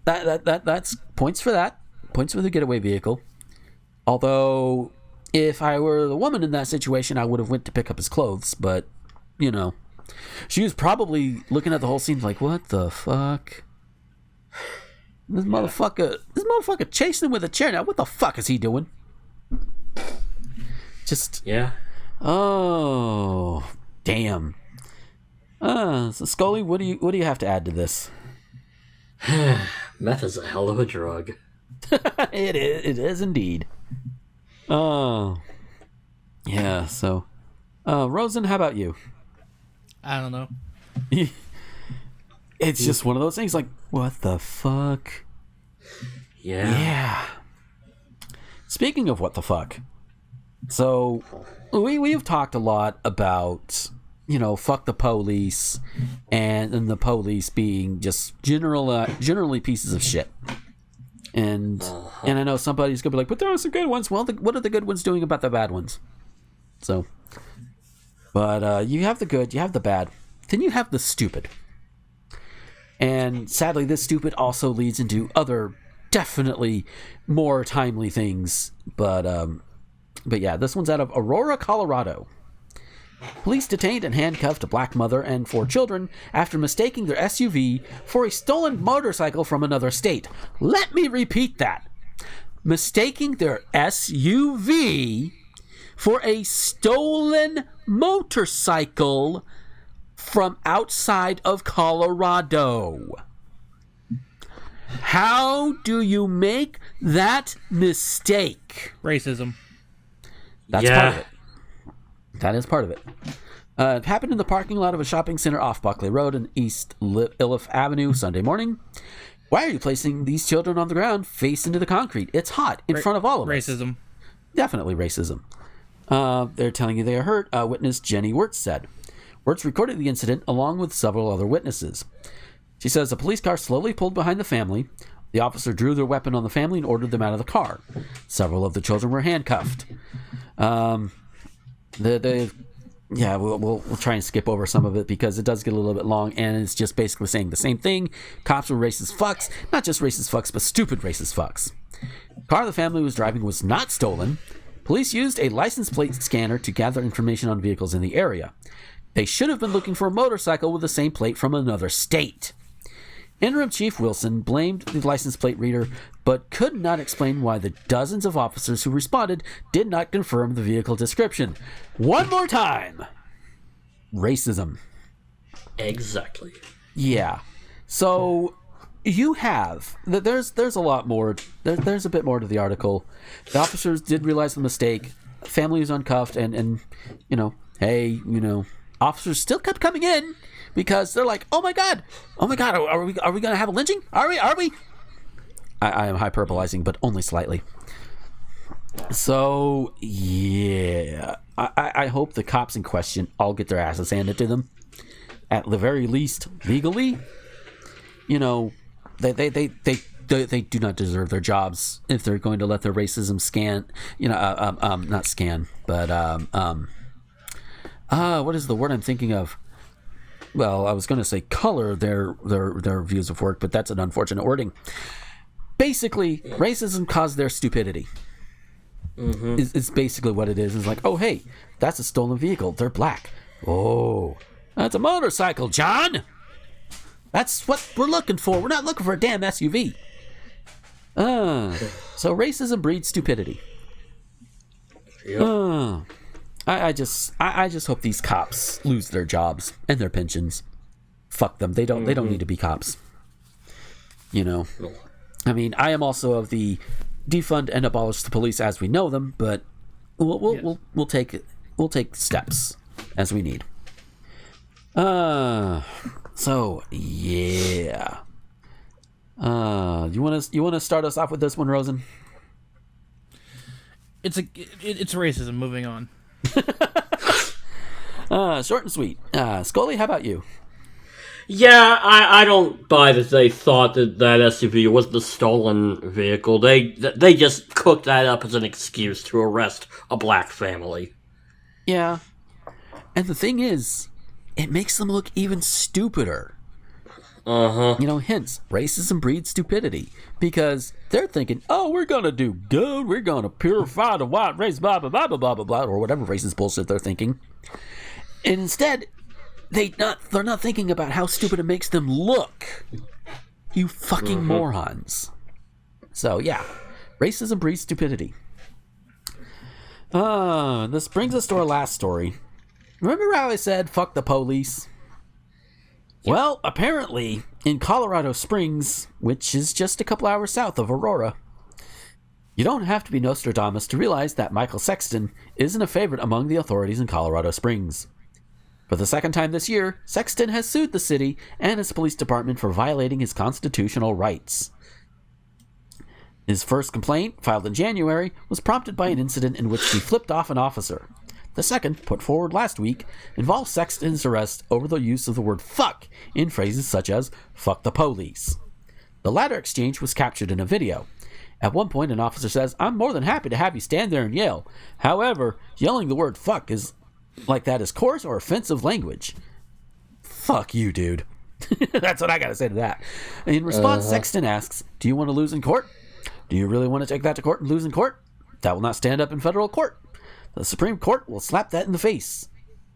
That's points for that. Points for the getaway vehicle. Although, if I were the woman in that situation, I would have went to pick up his clothes. But, she was probably looking at the whole scene like, what the fuck? This motherfucker chasing him with a chair. Now, what the fuck is he doing? Just Yeah. oh damn. So Scully, what do you have to add to this? Meth is a hell of a drug. It is indeed. Oh, yeah. So, Rosen, how about you? I don't know. It's just one of those things. Like, what the fuck? Yeah. Speaking of what the fuck, so we have talked a lot about, you know, fuck the police, and the police being just generally pieces of shit. And I know somebody's gonna be like, but there are some good ones. Well, what are the good ones doing about the bad ones? So, but you have the good, you have the bad, then you have the stupid. And sadly, this stupid also leads into other definitely more timely things. But yeah, this one's out of Aurora, Colorado. Police detained and handcuffed a black mother and 4 children after mistaking their SUV for a stolen motorcycle from another state. Let me repeat that. Mistaking their SUV for a stolen motorcycle from outside of Colorado. How do you make that mistake? Racism. That's part of it. That is part of it. It happened in the parking lot of a shopping center off Buckley Road and East Iliff Avenue Sunday morning. Why are you placing these children on the ground face into the concrete? It's hot in front of all of us. Racism. Definitely racism. They're telling you they are hurt, witness Jenny Wirtz said. Wirtz recorded the incident along with several other witnesses. She says a police car slowly pulled behind the family. The officer drew their weapon on the family and ordered them out of the car. Several of the children were handcuffed. We'll try and skip over some of it because it does get a little bit long, and it's just basically saying the same thing. Cops were racist fucks, not just racist fucks, but stupid racist fucks. The car the family was driving was not stolen. Police used a license plate scanner to gather information on vehicles in the area. They should have been looking for a motorcycle with the same plate from another state. Interim Chief Wilson blamed the license plate reader, but could not explain why the dozens of officers who responded did not confirm the vehicle description. One more time. Racism. Exactly. Yeah. So you have there's a lot more. There's a bit more to the article. The officers did realize the mistake. Family was uncuffed, and you know, hey, you know, officers still kept coming in. Because they're like, oh my god, are we going to have a lynching? Are we? I am hyperbolizing, but only slightly. So yeah, I hope the cops in question all get their asses handed to them, at the very least legally. You know, they do not deserve their jobs if they're going to let their racism scan. You know, not scan, but what is the word I'm thinking of? Well, I was going to say color their views of work, but that's an unfortunate wording. Basically, racism caused their stupidity. Mm-hmm. It's basically what it is. It's like, oh, hey, that's a stolen vehicle. They're black. Oh, that's a motorcycle, John. That's what we're looking for. We're not looking for a damn SUV. So racism breeds stupidity. Yep. I just hope these cops lose their jobs and their pensions. Fuck them. They don't need to be cops. You know. I mean, I am also of the defund and abolish the police as we know them, but we'll take steps as we need. So yeah. You want to start us off with this one, Rosen? It's racism. Moving on. Short and sweet. Scully, how about you? Yeah, I don't buy that they thought that SUV was the stolen vehicle. They just cooked that up as an excuse to arrest a black family. Yeah. And the thing is, it makes them look even stupider. Uh-huh. You know, hence, racism breeds stupidity. Because they're thinking, oh, we're going to do good. We're going to purify the white race, blah, blah, blah, blah, blah, blah, blah, or whatever racist bullshit they're thinking. And instead, they're not thinking about how stupid it makes them look. You fucking morons. So, yeah. Racism breeds stupidity. This brings us to our last story. Remember how I said, fuck the police? Yep. Well, apparently, in Colorado Springs, which is just a couple hours south of Aurora, you don't have to be Nostradamus to realize that Michael Sexton isn't a favorite among the authorities in Colorado Springs. For the second time this year, Sexton has sued the city and its police department for violating his constitutional rights. His first complaint, filed in January, was prompted by an incident in which he flipped off an officer. The second, put forward last week, involves Sexton's arrest over the use of the word fuck in phrases such as fuck the police. The latter exchange was captured in a video. At one point, an officer says, "I'm more than happy to have you stand there and yell. However, yelling the word fuck is like that is coarse or offensive language." Fuck you, dude. That's what I gotta say to that. In response, Sexton asks, "Do you want to lose in court? Do you really want to take that to court and lose in court? That will not stand up in federal court. The Supreme Court will slap that in the face.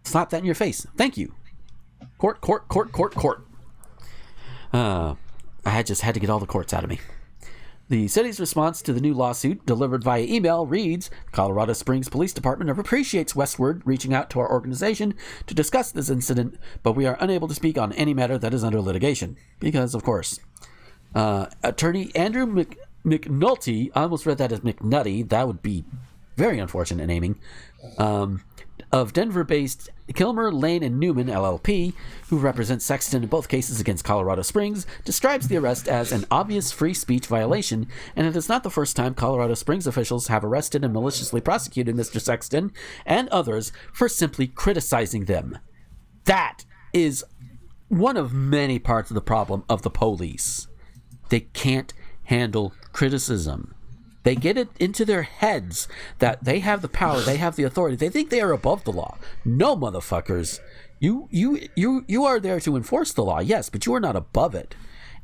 Slap that in your face. Thank you. Court, court, court, court, court." I just had to get all the courts out of me. The city's response to the new lawsuit, delivered via email, reads, "Colorado Springs Police Department appreciates Westward reaching out to our organization to discuss this incident, but we are unable to speak on any matter that is under litigation." Because, of course. Attorney Andrew McNulty, I almost read that as McNutty, that would be very unfortunate naming, of Denver-based Kilmer, Lane, and Newman, LLP, who represents Sexton in both cases against Colorado Springs, describes the arrest as an obvious free speech violation, and it is not the first time Colorado Springs officials have arrested and maliciously prosecuted Mr. Sexton and others for simply criticizing them. That is one of many parts of the problem of the police. They can't handle criticism. They get it into their heads that they have the power, they have the authority. They think they are above the law. No, motherfuckers. You are there to enforce the law, yes, but you are not above it.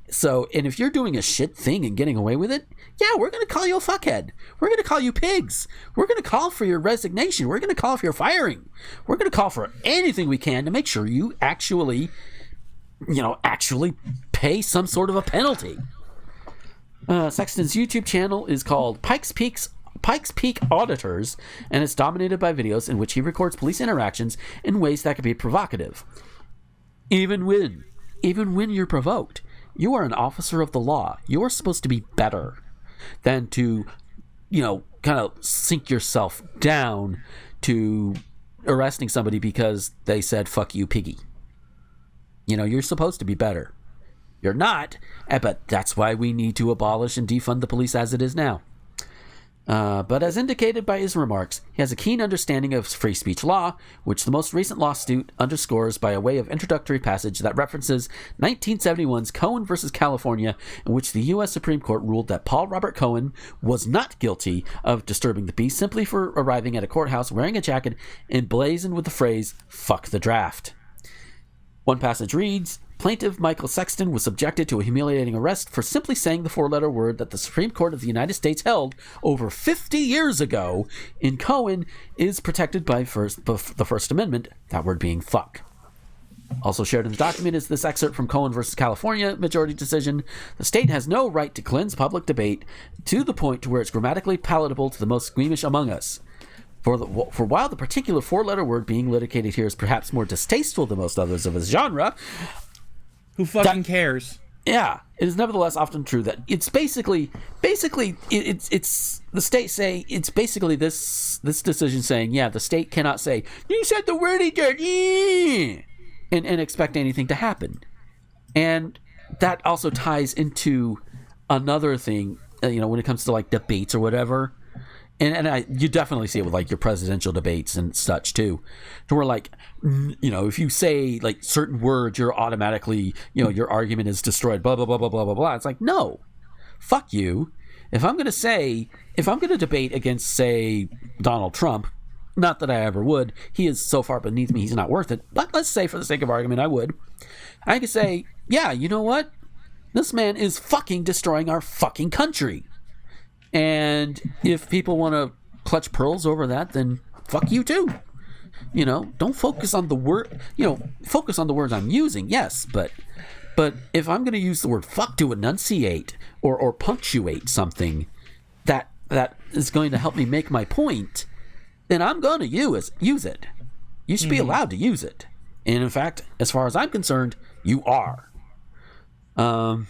So, and if you're doing a shit thing and getting away with it, yeah, we're going to call you a fuckhead. We're going to call you pigs. We're going to call for your resignation. We're going to call for your firing. We're going to call for anything we can to make sure you actually pay some sort of a penalty. Sexton's YouTube channel is called Pikes Peak Auditors, and it's dominated by videos in which he records police interactions in ways that can be provocative. Even when you're provoked, you are an officer of the law. You are supposed to be better than to, kind of sink yourself down to arresting somebody because they said, "Fuck you, piggy." You're supposed to be better. You're not, but that's why we need to abolish and defund the police as it is now. But as indicated by his remarks, he has a keen understanding of free speech law, which the most recent lawsuit underscores by a way of introductory passage that references 1971's Cohen versus California, in which the U.S. Supreme Court ruled that Paul Robert Cohen was not guilty of disturbing the peace simply for arriving at a courthouse wearing a jacket emblazoned with the phrase, "Fuck the draft." One passage reads, "Plaintiff Michael Sexton was subjected to a humiliating arrest for simply saying the four-letter word that the Supreme Court of the United States held over 50 years ago in Cohen is protected by the First Amendment, that word being fuck." Also shared in the document is this excerpt from Cohen versus California majority decision. "The state has no right to cleanse public debate to the point to where it's grammatically palatable to the most squeamish among us. For while the particular four-letter word being litigated here is perhaps more distasteful than most others of its genre," who fucking cares? Yeah, it is nevertheless often true that it's basically it's the state say it's basically this decision saying, yeah, the state cannot say, "You said the word he did," and expect anything to happen. And that also ties into another thing, when it comes to like debates or whatever. And you definitely see it with like your presidential debates and such too, to where like, if you say like certain words, you're automatically, your argument is destroyed, blah, blah, blah, blah, blah, blah, blah. It's like, no, fuck you. If I'm going to debate against, say, Donald Trump, not that I ever would, he is so far beneath me, he's not worth it. But let's say for the sake of argument, I would. I could say, yeah, you know what? This man is fucking destroying our fucking country. And if people want to clutch pearls over that, then fuck you too. Don't focus on the word, focus on the words I'm using, yes, but if I'm going to use the word fuck to enunciate or punctuate something that is going to help me make my point, then I'm going to use it. You should be allowed to use it. And in fact, as far as I'm concerned, you are. I'm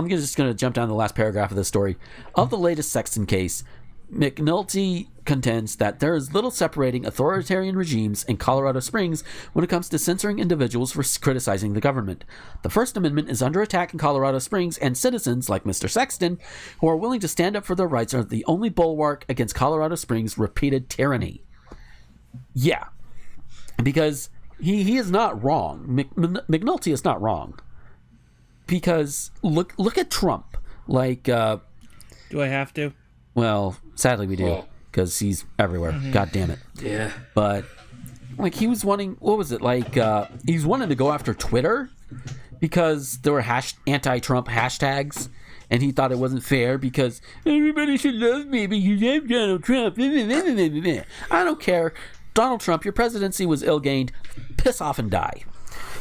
just going to jump down to the last paragraph of this story. Of the latest Sexton case, McNulty contends that there is little separating authoritarian regimes in Colorado Springs when it comes to censoring individuals for criticizing the government. The First Amendment is under attack in Colorado Springs, and citizens like Mr. Sexton, who are willing to stand up for their rights, are the only bulwark against Colorado Springs' repeated tyranny. Yeah, because he is not wrong. McNulty is not wrong. Because look at Trump. Like, do I have to? Well, sadly we do, because he's everywhere. God damn it. Yeah. But like he was wanting, what was it? Like he was wanting to go after Twitter because there were anti-Trump hashtags, and he thought it wasn't fair because everybody should love me because I'm Donald Trump. I don't care. Donald Trump, your presidency was ill-gained. Piss off and die.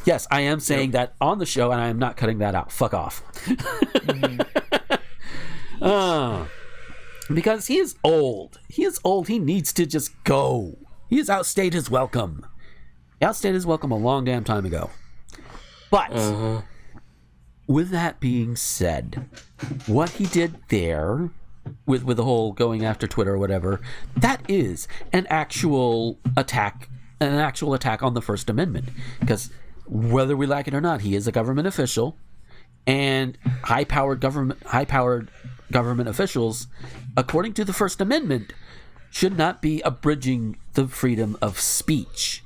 Yes, I am saying that on the show, and I am not cutting that out. Fuck off. Because he is old. He is old. He needs to just go. He has outstayed his welcome. He outstayed his welcome a long damn time ago. But, with that being said, what he did there, with the whole going after Twitter or whatever, that is an actual attack on the First Amendment. Because whether we like it or not, he is a government official, and high-powered government officials, according to the First Amendment, should not be abridging the freedom of speech.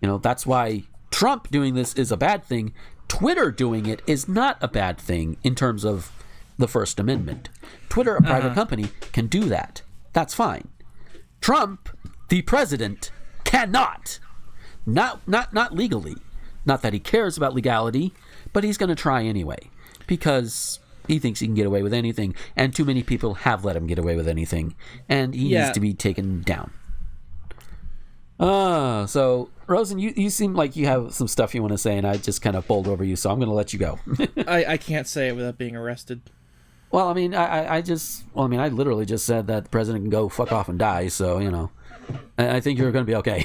You know, that's why Trump doing this is a bad thing. Twitter doing it is not a bad thing in terms of the First Amendment. Twitter, a private company, can do that. That's fine. Trump, the president, cannot. Not legally. Not that he cares about legality, but he's going to try anyway because he thinks he can get away with anything, and too many people have let him get away with anything, and he needs to be taken down. So, Rosen, you seem like you have some stuff you want to say, and I just kind of bowled over you, so I'm going to let you go. I can't say it without being arrested. Well, I mean, I literally just said that the president can go fuck off and die, so, you know, I think you're going to be okay.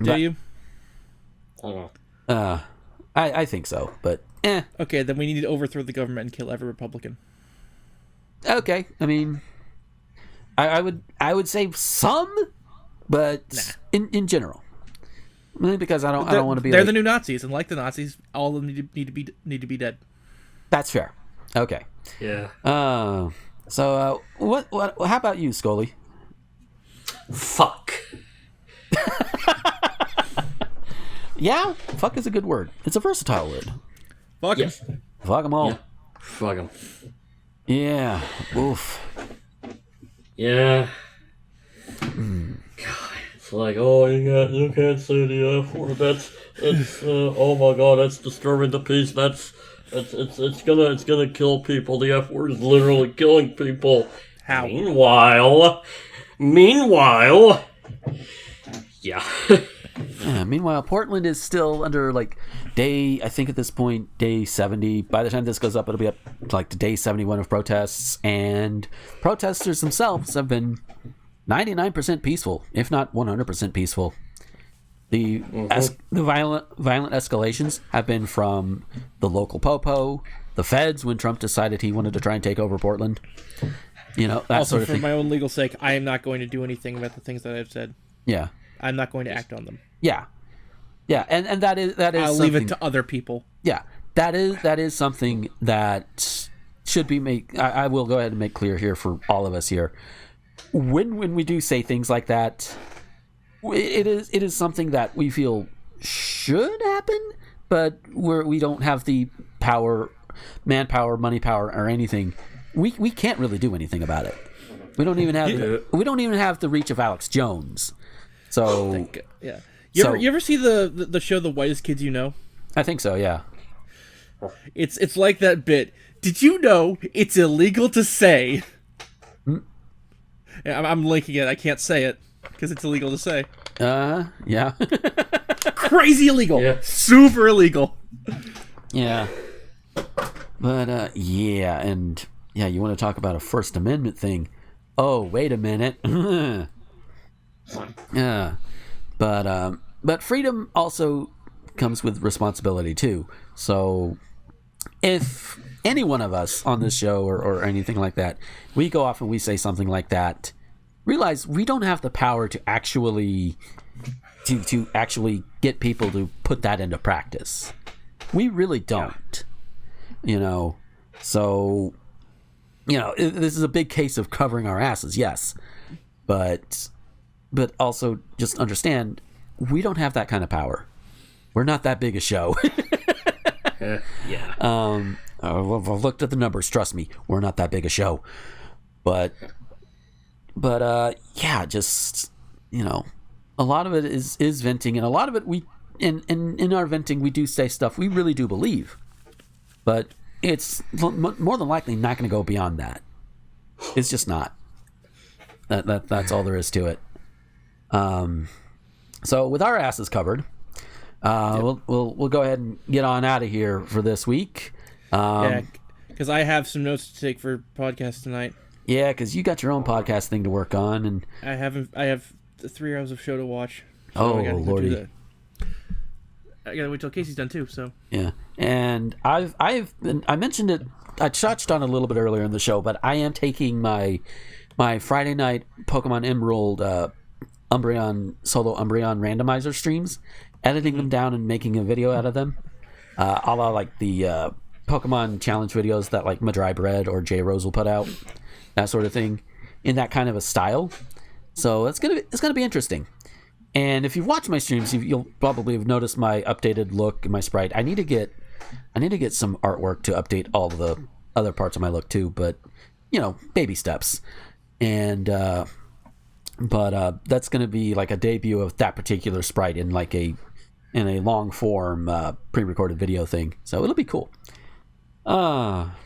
Do you? I think so, but Okay, then we need to overthrow the government and kill every Republican. Okay, I mean, I would say some, but in general, mainly because I don't want to be. They're the new Nazis, and like the Nazis, all of them need to be dead. That's fair. Okay. Yeah. So what? How about you, Scully? Fuck. Yeah, fuck is a good word. It's a versatile word. Fuck Yes. Fuck them all. Yeah. Fuck them. Yeah. Oof. Yeah. God, it's like, oh, you can't say the F word. That's oh my God, that's disturbing the peace. It's gonna kill people. The F word is literally killing people. How? Meanwhile, yeah. Yeah, meanwhile, Portland is still under, like, I think at this point, day 70. By the time this goes up, it'll be up to, like, to day 71 of protests. And protesters themselves have been 99% peaceful, if not 100% peaceful. The violent escalations have been from the local popo, the feds when Trump decided he wanted to try and take over Portland. You know, that Also, sort of for thing. my own legal sake, I am not going to do anything about the things that I've said. Yeah. I'm not going to act on them. Yeah. Yeah, and that is I'll leave it to other people. Yeah, that is something that should be made. I will go ahead and make clear here for all of us here. When we do say things like that, it is something that we feel should happen, but we don't have the power, manpower, money power, or anything. We can't really do anything about it. We don't even have the reach of Alex Jones. So Yeah. You ever see the show The Whitest Kids You Know? I think so, yeah. It's like that bit. Did you know it's illegal to say? Yeah, I'm linking it. I can't say it because it's illegal to say. Yeah. Crazy illegal. Yeah. Super illegal. Yeah. But yeah, and Yeah, you want to talk about a First Amendment thing? Oh, wait a minute. Yeah, but freedom also comes with responsibility too. So if any one of us on this show or anything like that, we go off and we say something like that, realize we don't have the power to actually get people to put that into practice. We really don't. So this is a big case of covering our asses, yes, but also just understand we don't have that kind of power. We're not that big a show. Yeah. I've looked at the numbers. Trust me, we're not that big a show. But yeah, just a lot of it is venting, and a lot of it in our venting we do say stuff we really do believe, but it's more than likely not going to go beyond that. It's just not. That's all there is to it. So with our asses covered, we'll go ahead and get on out of here for this week. Yeah, because I have some notes to take for podcast tonight. Yeah, because you got your own podcast thing to work on, and I have 3 hours of show to watch. So oh, I gotta lordy. I gotta wait till Casey's done too. So yeah, and I mentioned it. I touched on it a little bit earlier in the show, but I am taking my Friday night Pokemon Emerald solo Umbreon randomizer streams, editing them down and making a video out of them, a la like the Pokemon challenge videos that like Madry Bread or J Rose will put out, that sort of thing, in that kind of a style. So it's gonna be interesting. And if you've watched my streams, you'll probably have noticed my updated look and my sprite. I need to get some artwork to update all the other parts of my look too, but baby steps. And but that's going to be like a debut of that particular sprite in a long form pre-recorded video thing. So it'll be cool. But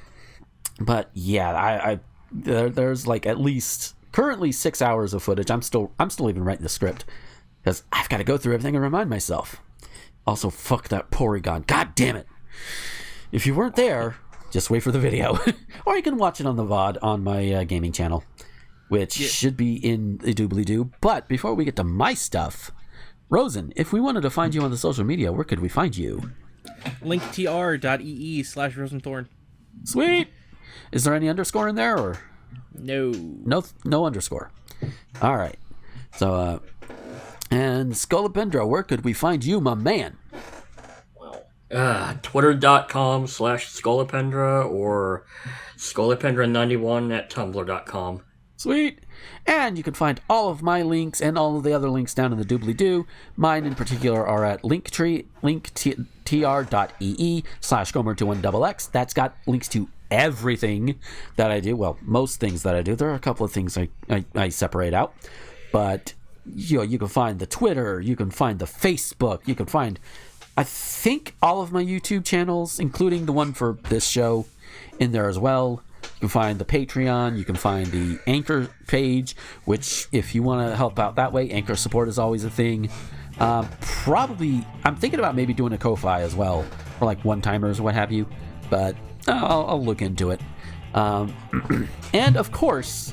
yeah, there's like at least currently 6 hours of footage. I'm still even writing the script, because I've got to go through everything and remind myself. Also, fuck that Porygon. God damn it. If you weren't there, just wait for the video. Or you can watch it on the VOD on my gaming channel, which should be in the doobly-doo. But before we get to my stuff, Rosen, if we wanted to find you on the social media, where could we find you? linktr.ee/Rosenthorn. Sweet. Is there any underscore in there, or? No underscore. All right. So, and Scolipendra, where could we find you, my man? Twitter.com/Scolipendra or Scolipendra91 at Tumblr.com. Sweet. And you can find all of my links and all of the other links down in the doobly-doo. Mine in particular are at linktr.ee/Gomer21XX. That's got links to everything that I do. Well, most things that I do. There are a couple of things I separate out. But you can find the Twitter, you can find the Facebook, you can find, I think, all of my YouTube channels, including the one for this show, in there as well. You can find the Patreon, you can find the Anchor page, which, if you want to help out that way, Anchor support is always a thing. Probably, I'm thinking about maybe doing a Ko-Fi as well, for like one-timers or what have you, but I'll look into it. And of course,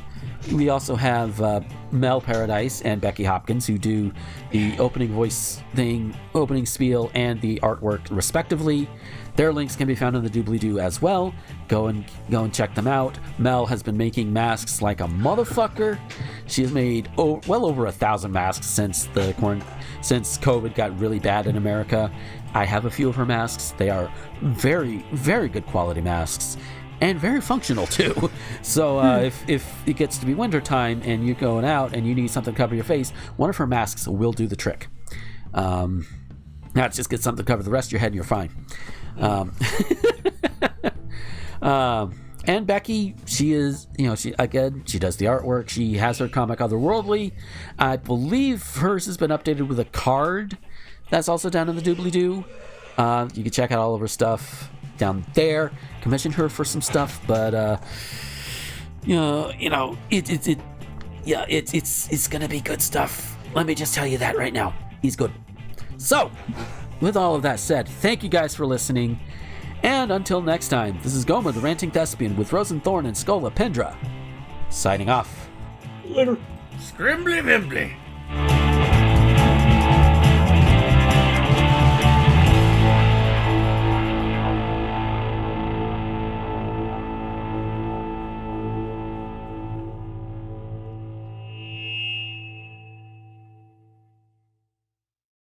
we also have Mel Paradise and Becky Hopkins, who do the opening voice thing, opening spiel, and the artwork respectively. Their links can be found in the doobly-doo as well. Go and check them out. Mel has been making masks like a motherfucker. She has made well over 1,000 masks since COVID got really bad in America. I have a few of her masks. They are very, very good quality masks. And very functional too. So if it gets to be wintertime and you're going out and you need something to cover your face, one of her masks will do the trick. Now just get something to cover the rest of your head and you're fine. And Becky, she is, she does the artwork. She has her comic Otherworldly. I believe hers has been updated with a card that's also down in the doobly-doo. You can check out all of her stuff down there. Commission her for some stuff, but it's gonna be good stuff. Let me just tell you that right now. He's good. So, with all of that said, thank you guys for listening, And until next time, this is Gomer the Ranting Thespian with Rosenthorn and Scolipendra, signing off. Later. Scrimbly Vimbly.